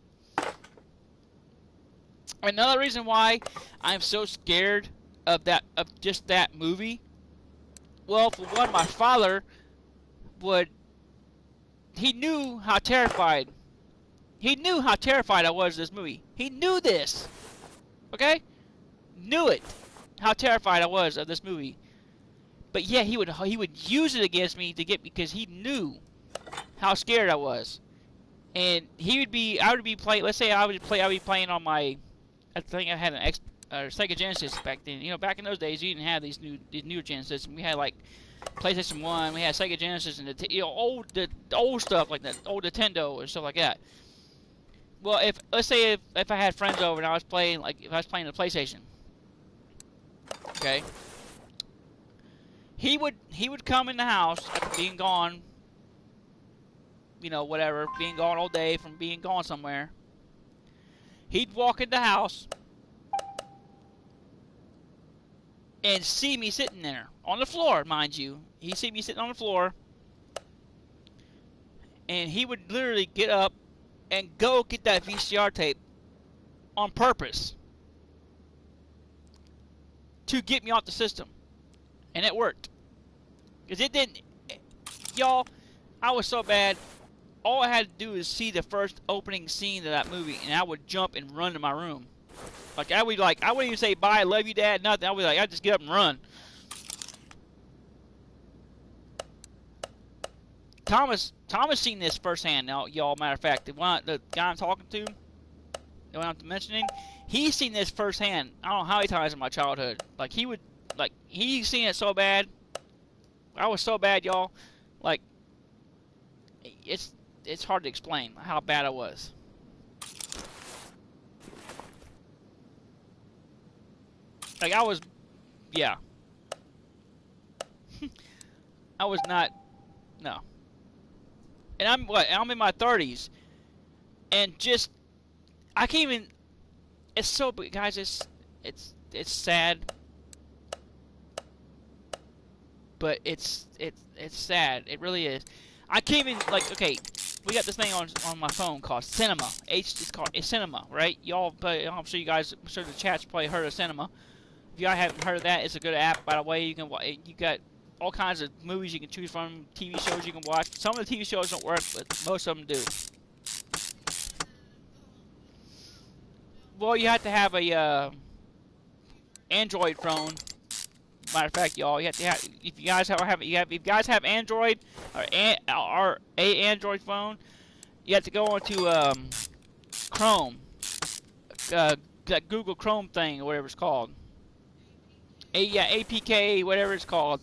Another reason why I'm so scared of just that movie. Well, for one, my father he knew how terrified I was of this movie. He knew this. Okay? Knew it. How terrified I was of this movie. But yeah, he would use it against me because he knew how scared I was. And I would be playing, let's say I would be playing on my, I think I had an Sega Genesis back then. You know, back in those days, you didn't have these newer gen systems. We had like PlayStation 1, we had Sega Genesis, and the old stuff like that, old Nintendo and stuff like that. Well, let's say if I had friends over and I was playing, like if I was playing the PlayStation, okay, he would come in the house after being gone, you know, whatever, being gone all day from being gone somewhere. He'd walk in the house, and see me sitting there on the floor, mind you. He see me sitting on the floor, and he would literally get up and go get that VCR tape on purpose to get me off the system, and it worked. Cause it didn't, y'all. I was so bad. All I had to do is see the first opening scene of that movie, and I would jump and run to my room. Like I wouldn't even say bye, love you, dad, nothing. I would I'd just get up and run. Thomas seen this firsthand. Now, y'all, matter of fact, the guy I'm talking to, the one I'm mentioning, he's seen this firsthand. I don't know how many times in my childhood. Like he's seen it so bad. I was so bad, y'all. Like it's hard to explain how bad I was. Like I was, yeah. I was not, no. And I'm in my 30s, and just I can't even. It's so, guys. It's sad, but it's sad. It really is. I can't even, like, okay, we got this thing on my phone called Cinema. It's called Cinema, right? Y'all, but I'm sure you guys, I'm sure the chat's probably heard of Cinema. If y'all haven't heard of that, it's a good app. By the way, you got all kinds of movies you can choose from, TV shows you can watch. Some of the TV shows don't work, but most of them do. Well, you have to have a Android phone. Matter of fact, y'all, you have to have, if you guys have Android or a Android phone, you have to go onto Chrome, that Google Chrome thing or whatever it's called. APK, whatever it's called.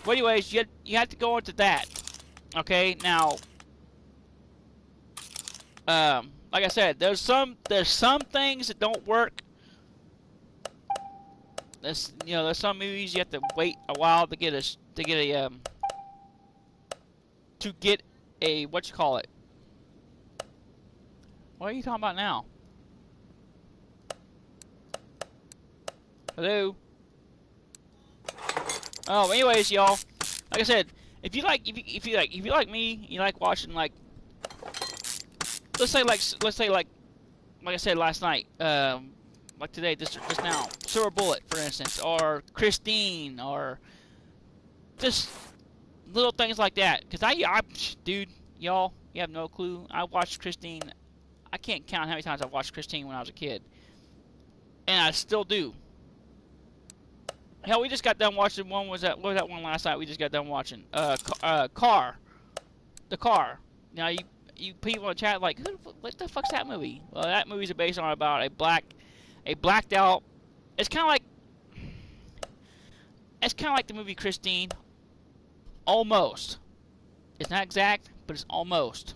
But anyways, you have to go into that. Okay, now, like I said, there's some things that don't work. There's some movies you have to wait a while to get a what you call it. What are you talking about now? Hello. Oh, anyways, y'all. Like I said, if you like me, you like watching, like, let's say like I said last night, like today, just now, Silver Bullet, for instance, or Christine, or just little things like that. Cause dude, y'all, you have no clue. I watched Christine. I can't count how many times I watched Christine when I was a kid, and I still do. Hell, we just got done watching one. What was that one last night? We just got done watching. Car. The Car. Now you people in the chat like, what the fuck's that movie? Well, that movie's based on about a blacked out. It's kind of like the movie Christine. Almost. It's not exact, but it's almost.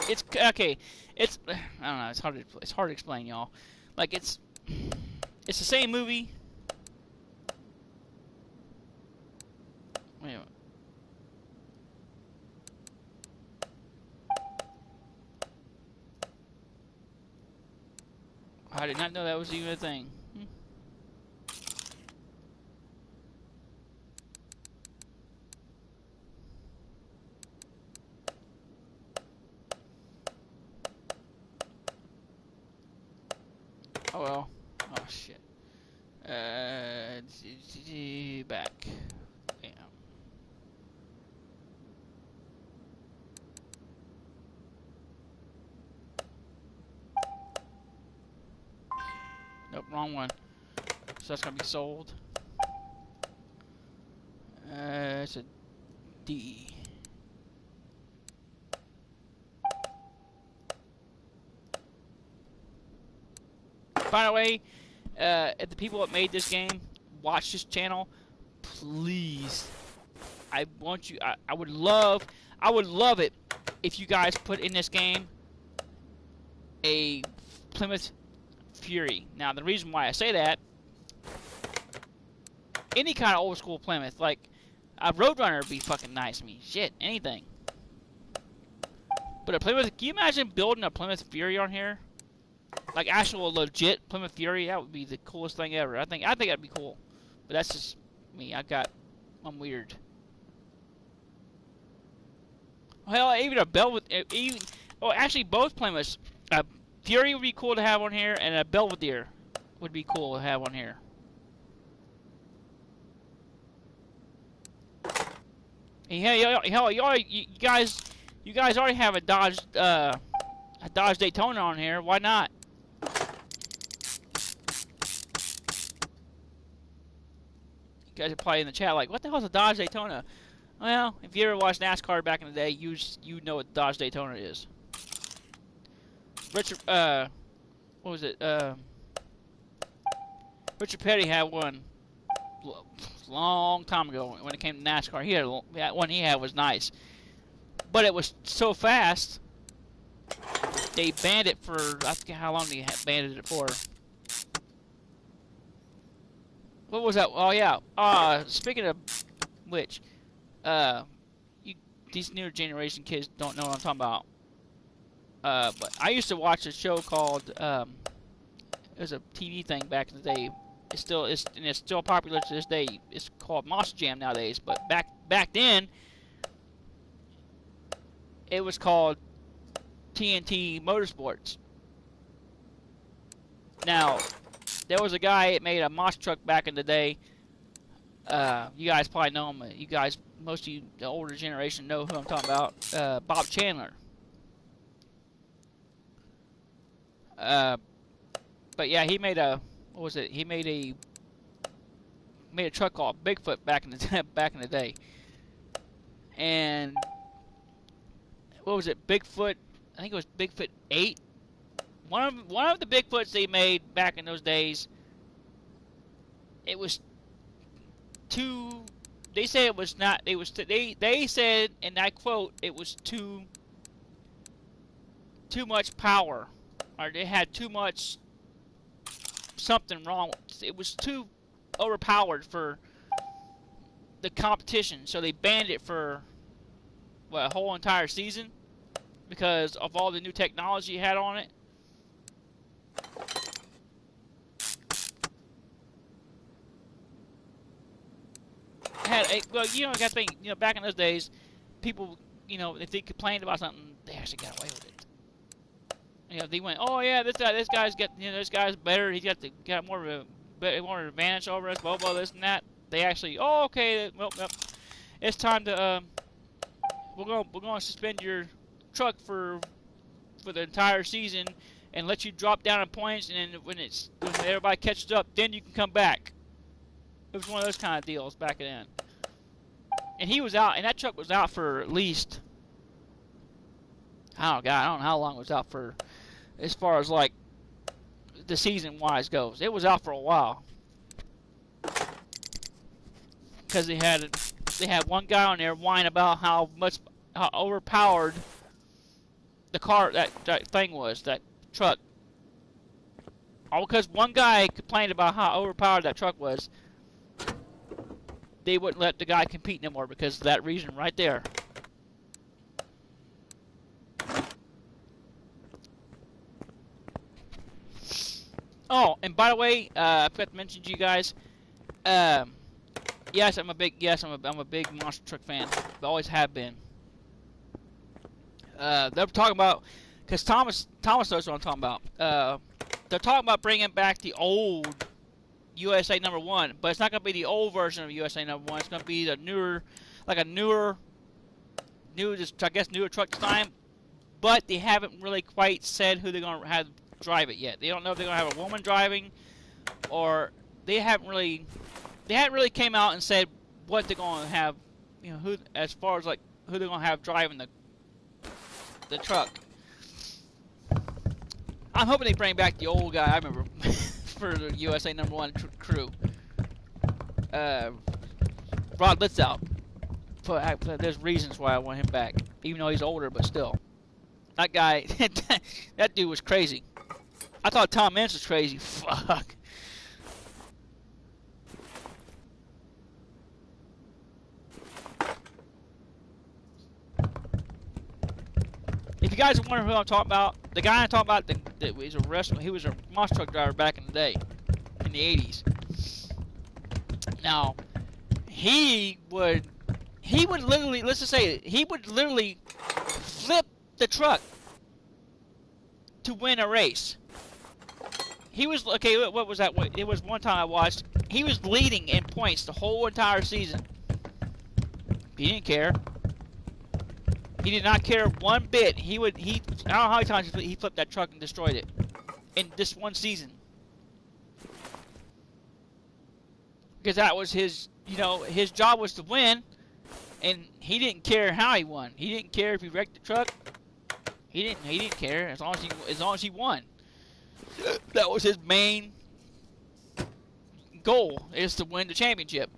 It's okay. I don't know. It's hard to explain, y'all. Like it's the same movie. Wait a minute. I did not know that was even a thing. Oh well. Oh shit. Back. Damn. Nope, wrong one. So that's gonna be sold. It's a D. By the way, if the people that made this game watch this channel, please, I want you. I would love it if you guys put in this game a Plymouth Fury. Now, the reason why I say that any kind of old school Plymouth. Like a Roadrunner would be fucking nice to me. Shit, anything. But a Plymouth, can you imagine building a Plymouth Fury on here? Like actual legit Plymouth Fury, that would be the coolest thing ever. I think that'd be cool. But that's just me. I'm weird. Hell, even a Belvedere, actually both Plymouths. Fury would be cool to have on here, and a Belvedere would be cool to have on here. Hell, you guys already have a Dodge Daytona on here. Why not? You guys are probably in the chat like, what the hell is a Dodge Daytona? Well, if you ever watched NASCAR back in the day, you know what Dodge Daytona is. Richard, what was it? Richard Petty had one long time ago when it came to NASCAR. That one he had was nice, but it was so fast. They banned it for, I forget how long they had banned it for. What was that? Oh yeah. Speaking of which, these newer generation kids don't know what I'm talking about. But I used to watch a show called, it was a TV thing back in the day. It's still popular to this day. It's called Monster Jam nowadays. But back then, it was called TNT Motorsports. Now, there was a guy that made a monster truck back in the day. You guys probably know him. Most of you, the older generation, know who I'm talking about. Bob Chandler. But yeah, he made a, what was it? He made a truck called Bigfoot back in the day. And what was it? Bigfoot. I think it was Bigfoot 8. One of the Bigfoots they made back in those days. It was too. They say it was not. It was. They said, and I quote, it was too much power, or they had too much something wrong. It was too overpowered for the competition, so they banned it for a whole entire season because of all the new technology it had on it. Well, you know, I got to think, you know, back in those days, people, you know, if they complained about something, they actually got away with it. You know, they went, oh yeah, this guy's better. He's got more of an advantage over us. Blah blah, this and that. They actually, oh okay, well, it's time to we're going to suspend your truck for the entire season and let you drop down in points, and then when everybody catches up, then you can come back. It was one of those kind of deals back then. And he was out, and that truck was out for at least, I don't know how long it was out for, as far as like the season wise goes. It was out for a while because they had one guy on there whine about how overpowered the car that thing was, that truck. All because one guy complained about how overpowered that truck was. They wouldn't let the guy compete no more because of that reason right there. Oh, and by the way, I forgot to mention to you guys. Yes, I'm a big monster truck fan. I always have been. They're talking about, because Thomas knows what I'm talking about. They're talking about bringing back the old USA #1, but it's not going to be the old version of USA #1. It's going to be the newer truck design. But they haven't really quite said who they're going to have drive it yet. They don't know if they're going to have a woman driving, or they haven't really came out and said what they're going to have. You know, who, as far as like who they're going to have driving the truck. I'm hoping they bring back the old guy I remember for the USA #1 crew. Rod Litzout. There's reasons why I want him back, even though he's older, but still. That guy, that dude was crazy. I thought Tom Mintz was crazy. Fuck. you guys are wondering who I'm talking about, the guy I'm talking about that was he was a monster truck driver back in the day, in the 80s. Now, he would literally, let's just say it, he would literally flip the truck to win a race. He was, okay, what was that? It was one time I watched, he was leading in points the whole entire season. He didn't care. He did not care one bit. I don't know how many times he flipped that truck and destroyed it in this one season. Because that was his, you know, his job was to win, and he didn't care how he won. He didn't care if he wrecked the truck. He didn't care as long as he won. That was his main goal, is to win the championship.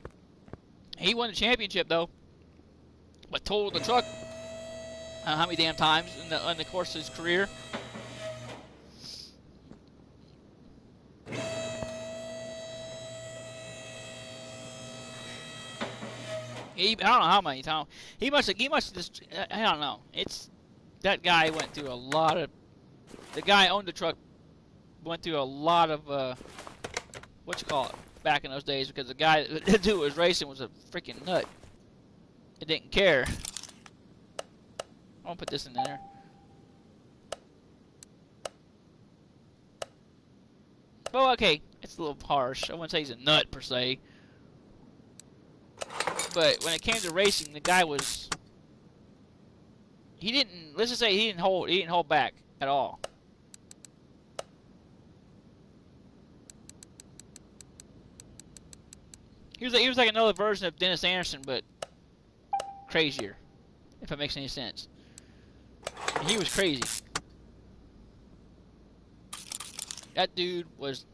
He won the championship though, but totaled the truck how many damn times in the course of his career. I don't know how many times. He must just, I don't know. It's, that guy went through a lot of, the guy owned the truck went through a lot of, what you call it, back in those days, because the guy, the dude who was racing was a freaking nut. He didn't care. I'm gonna put this in there. Well, okay, it's a little harsh. I wouldn't say he's a nut per se. But when it came to racing, the guy was, he didn't, let's just say he didn't hold back at all. He was like another version of Dennis Anderson, but crazier, if it makes any sense. He was crazy. That dude was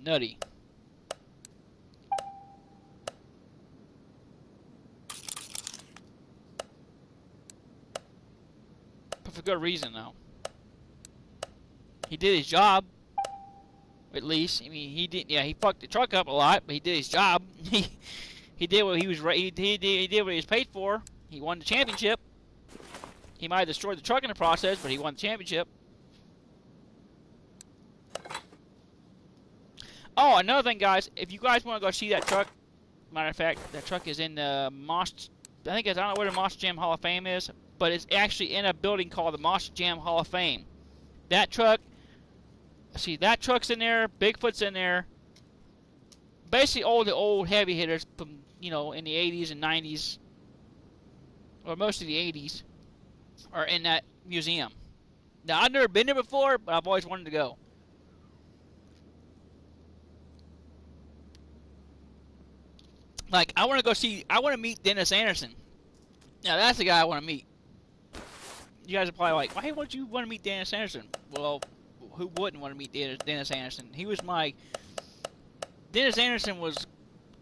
nutty. But for good reason, though. He did his job. At least, I mean, he did. Yeah, he fucked the truck up a lot, but he did his job. He did what he was. He did what he was paid for. He won the championship. He might have destroyed the truck in the process, but he won the championship. Oh, another thing, guys. If you guys want to go see that truck, matter of fact, that truck is in the I don't know where the Monster Jam Hall of Fame is, but it's actually in a building called the Monster Jam Hall of Fame. That truck. See, that truck's in there. Bigfoot's in there. Basically, all the old heavy hitters from, you know, in the 80s and 90s, or most of the 80s, are in that museum. Now, I've never been there before, but I've always wanted to go. Like, I want to meet Dennis Anderson. Now, that's the guy I want to meet. You guys are probably like, why would you want to meet Dennis Anderson? Well, who wouldn't want to meet Dennis Anderson? Dennis Anderson was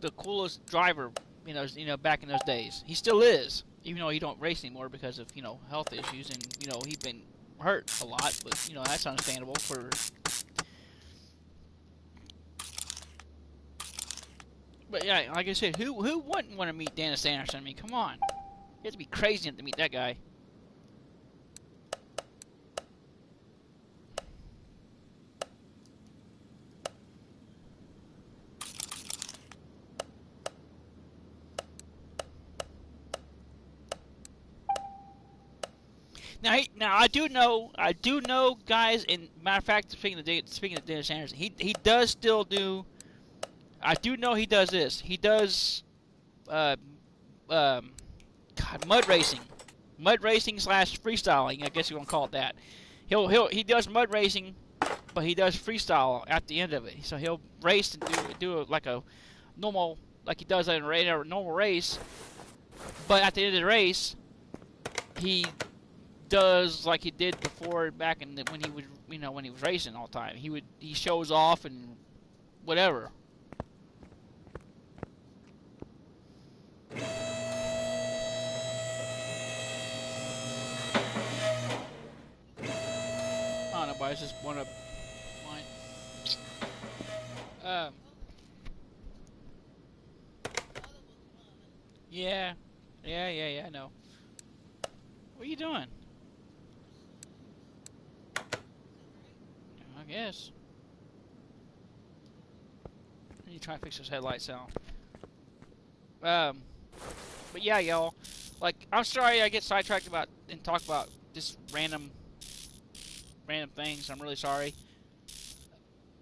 the coolest driver, you know, back in those days. He still is, even though he don't race anymore because of, you know, health issues, and, you know, he's been hurt a lot, but, you know, that's understandable for... But yeah, like I said, who wouldn't want to meet Dennis Anderson? I mean, come on. You have to be crazy to meet that guy. Now I do know, guys. In matter of fact, speaking of Dennis Anderson, he does still do. I do know he does this. He does, God, mud racing slash freestyling. I guess you want to call it that. He does mud racing, but he does freestyle at the end of it. So he'll race and do like a normal, like he does in a normal race. But at the end of the race, he does like he did before back in when he was, you know, when he was racing all the time. He shows off and whatever. I don't know, but I just want to mine. Yeah, I know. What are you doing? I guess. You try to fix those headlights out. But yeah, y'all. Like, I'm sorry I get sidetracked about and talk about just random things. I'm really sorry.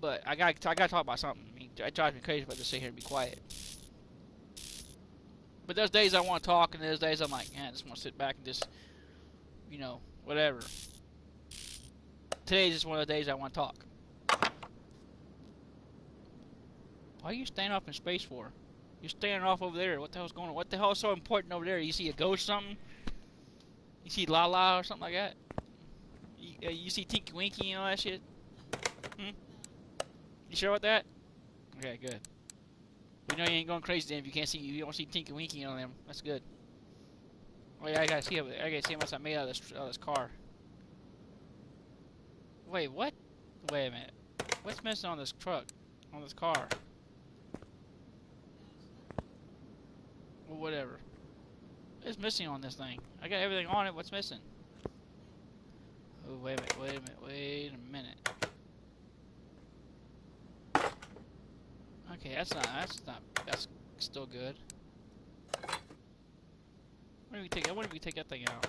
But I gotta talk about something. I mean, it drives me crazy if I just sit here and be quiet. But there's days I want to talk, and there's days I'm like, man, I just want to sit back and just, you know, whatever. Today's just one of the days I want to talk. Why are you standing off in space for? You're standing off over there. What the hell's going on? What the hell is so important over there? You see a ghost or something? You see Lala or something like that? You see Tinky Winky and all that shit? Hmm? You sure about that? Okay, good. We know you ain't going crazy then if you can't see, you don't see Tinky Winky on them. That's good. Oh yeah, I gotta see what I made out of this car. Wait, what? Wait a minute. What's missing on this truck? On this car? Well, whatever. What's missing on this thing? I got everything on it. What's missing? Oh, wait a minute. Okay, that's still good. What if we take that thing out?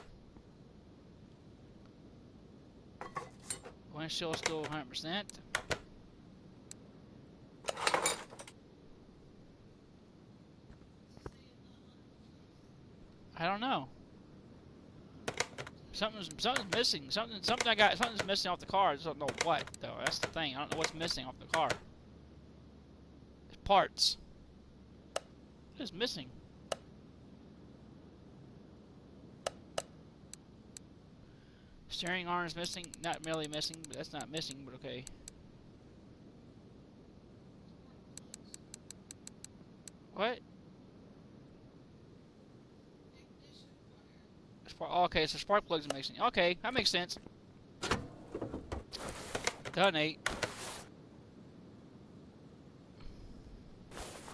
Windshield still 100%. I don't know. Something's missing. Something's missing off the car. I just don't know what though. That's the thing. I don't know what's missing off the car. It's parts. What is missing? Steering arm is missing. Not really missing, but that's not missing, but okay. What? Okay, so spark plugs are missing. Okay, that makes sense. Done, 8.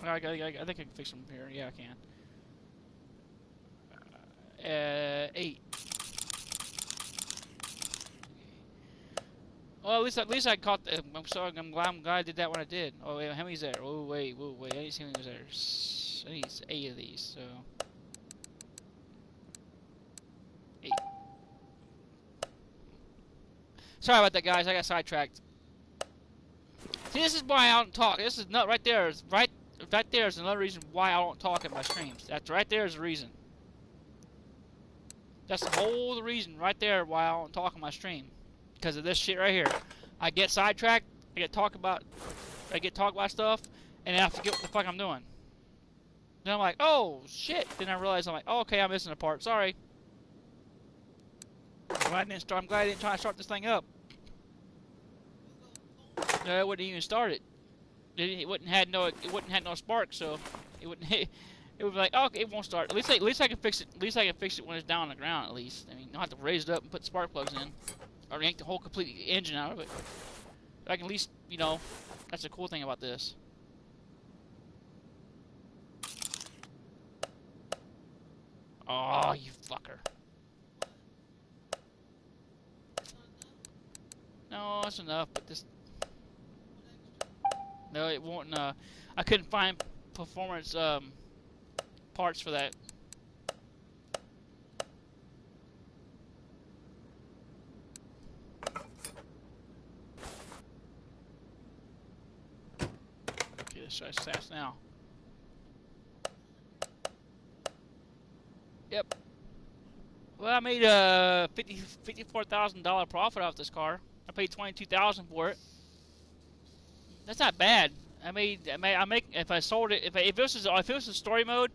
I think I can fix them here. Yeah, I can. 8. Well, at least I caught. I'm glad I did that when I did. Oh wait, how many's there? Oh wait. I didn't see how many was there. I need 8 of these. So 8. Sorry about that, guys. I got sidetracked. See, this is why I don't talk. This is not right there. Right there is another reason why I don't talk in my streams. That's right there is the reason. That's the whole reason right there why I don't talk in my stream. Because of this shit right here. I get sidetracked. I get talk about stuff, and then I forget what the fuck I'm doing. Then I'm like, oh shit. Then I realize I'm like, oh, okay, I'm missing a part. Sorry. I'm glad I didn't try to start this thing up. No, it wouldn't even start it. It wouldn't have no spark, so it wouldn't. It would be like, oh, okay, it won't start. At least I can fix it. At least I can fix it when it's down on the ground. At least, I mean, don't have to raise it up and put spark plugs in, or yank the whole complete engine out of it. But I can at least, you know, that's the cool thing about this. Oh, you fucker. No, that's enough, but this... No, it won't, I couldn't find performance, parts for that. Okay, let's try SAS now. Yep. Well, I made a $54,000 profit off this car. I paid $22,000 for it. That's not bad. I make if I sold it, if it was in story mode,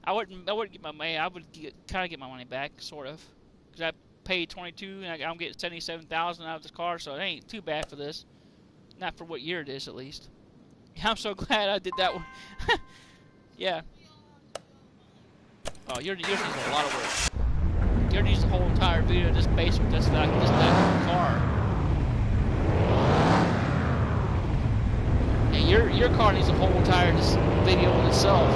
I wouldn't get my money. I would kind of get my money back, sort of, because I paid 22 and I'm getting 77,000 out of this car, so it ain't too bad for this. Not for what year it is, at least. I'm so glad I did that one. Yeah. Oh, yours needs a lot of work. Yours needs the whole entire video of this basement, just that car. Yeah, your car needs a whole entire video in itself.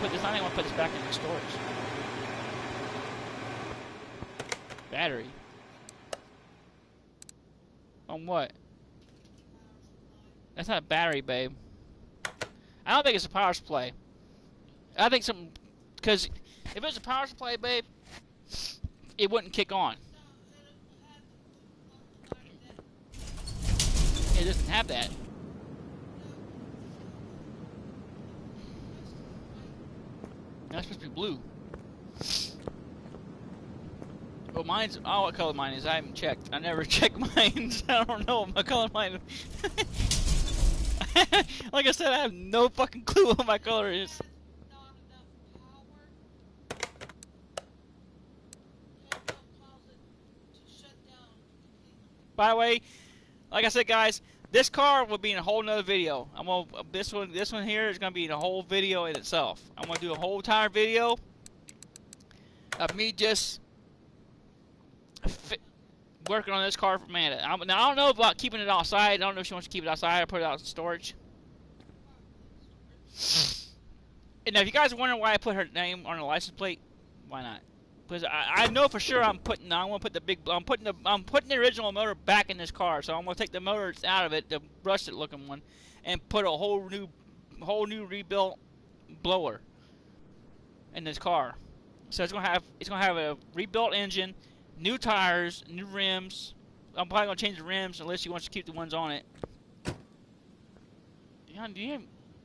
put this. I think I want to put this back in the storage. Battery. On what? That's not a battery, babe. I don't think it's a power supply. I think something, because if it was a power supply, babe, it wouldn't kick on. It doesn't have that. That's supposed to be blue. Well, mine's, oh, what color mine is? I haven't checked. I never check mine. I don't know what my color mine is. Like I said, I have no fucking clue what my color is. By the way, like I said, guys, this car will be in a whole nother video. I'm gonna this one here is gonna be in a whole video in itself. I'm gonna do a whole entire video of me just working on this car for Amanda. Now I don't know about keeping it outside. I don't know if she wants to keep it outside or put it out in storage. And now, if you guys are wondering why I put her name on the license plate, why not? Because I know for sure I'm putting the original motor back in this car. So I'm gonna take the motors out of it, the rusted looking one, and put a whole new rebuilt blower in this car. So it's gonna have a rebuilt engine, new tires, new rims. I'm probably gonna change the rims unless she wants to keep the ones on it. Yeah,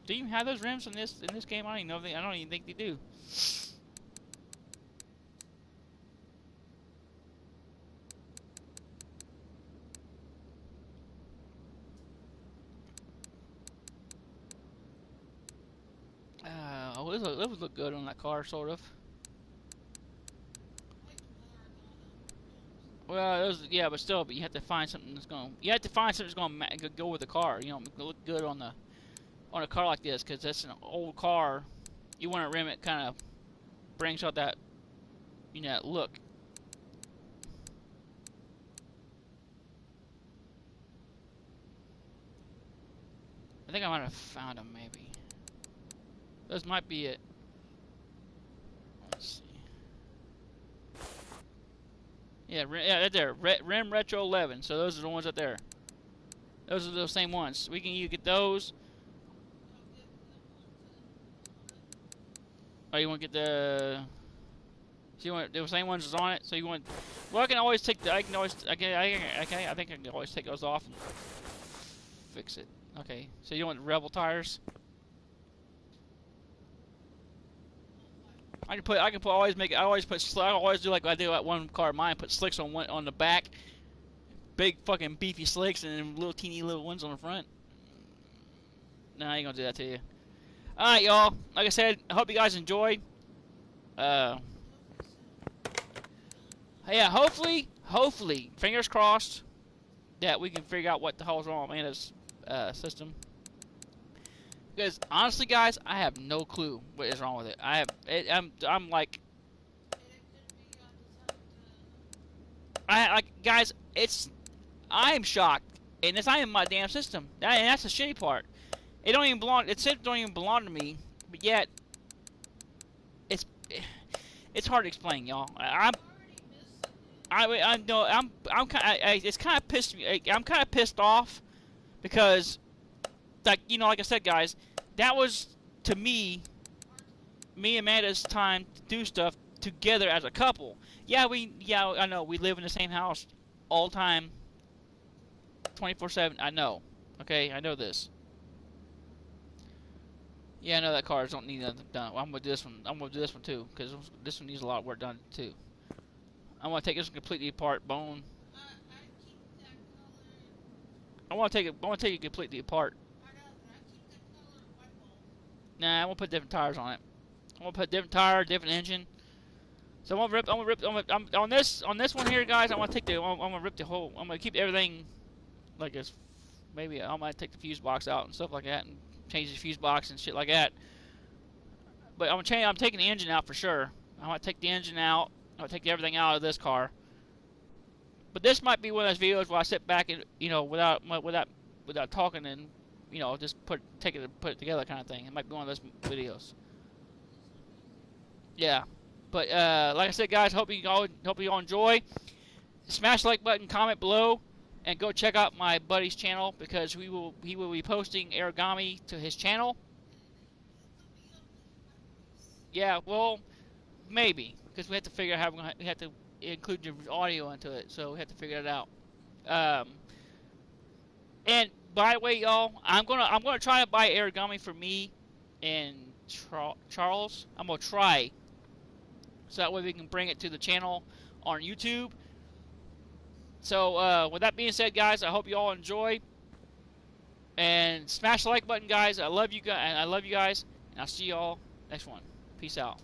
do you have those rims in this game? I don't even know. I don't even think they do. Oh, this would look good on that car, sort of. Well, yeah, but still, you have to find something that's gonna. You have to find something that's gonna go with the car. You know, look good on a car like this, because that's an old car. You want to rim it, kind of brings out that, you know, that look. I think I might have found them, maybe. Those might be it. Let's see. Yeah, right there. Rim Retro 11. So those are the ones up there. Those are those same ones. We can either get those. Oh, you want to get the? So you want the same ones that's on it. So you want? Well, I can always take the. I think I can always take those off and fix it. Okay. So you want Rebel tires? I always do like I do at one car of mine. Put slicks on the back, big fucking beefy slicks, and then little teeny little ones on the front. No, I ain't gonna do that to you. All right, y'all. Like I said, I hope you guys enjoyed. Yeah, hopefully, fingers crossed that we can figure out what the hell's wrong with Amanda's system. Because honestly, guys, I have no clue what is wrong with it. I'm like, guys, I am shocked, and it's not even my damn system. And that's the shitty part. It don't even belong. It said it don't even belong to me, but yet it's hard to explain, y'all. I know I'm kind. It's kind of pissed me. I'm kind of pissed off because, like, you know, like I said, guys, that was to me and Amanda's time to do stuff together as a couple. Yeah, I know we live in the same house all the time, 24/7. I know. Okay, I know this. Yeah, I know that cars don't need nothing done. Well, I'm gonna do this one. I'm gonna do this one too, because this one needs a lot of work done too. I'm gonna take this one completely apart, bone. I want to take it completely apart. Nah, I'm gonna put different tires on it. I'm gonna put different tire, different engine. So I'm gonna rip. On this one here, guys. I'm gonna rip the whole. I'm gonna keep everything like this. Maybe I might take the fuse box out and stuff like that, and change the fuse box and shit like that. But I'm taking the engine out for sure. I'm gonna take the engine out. I'm gonna take everything out of this car. But this might be one of those videos where I sit back and, you know, without talking, and, you know, just put it together kind of thing. It might be one of those videos. Yeah. But like I said, guys, hope you all enjoy. Smash the like button, comment below, and go check out my buddy's channel because he will be posting origami to his channel. Yeah, well, maybe because we have to figure out how we have to include your audio into it, so we have to figure it out. Um, and by the way, y'all, I'm gonna try to buy origami for me and Charles. I'm gonna try so that way we can bring it to the channel on YouTube. So with that being said, guys, I hope you all enjoy and smash the like button, guys. I love you guys, and I'll see you all next one. Peace out.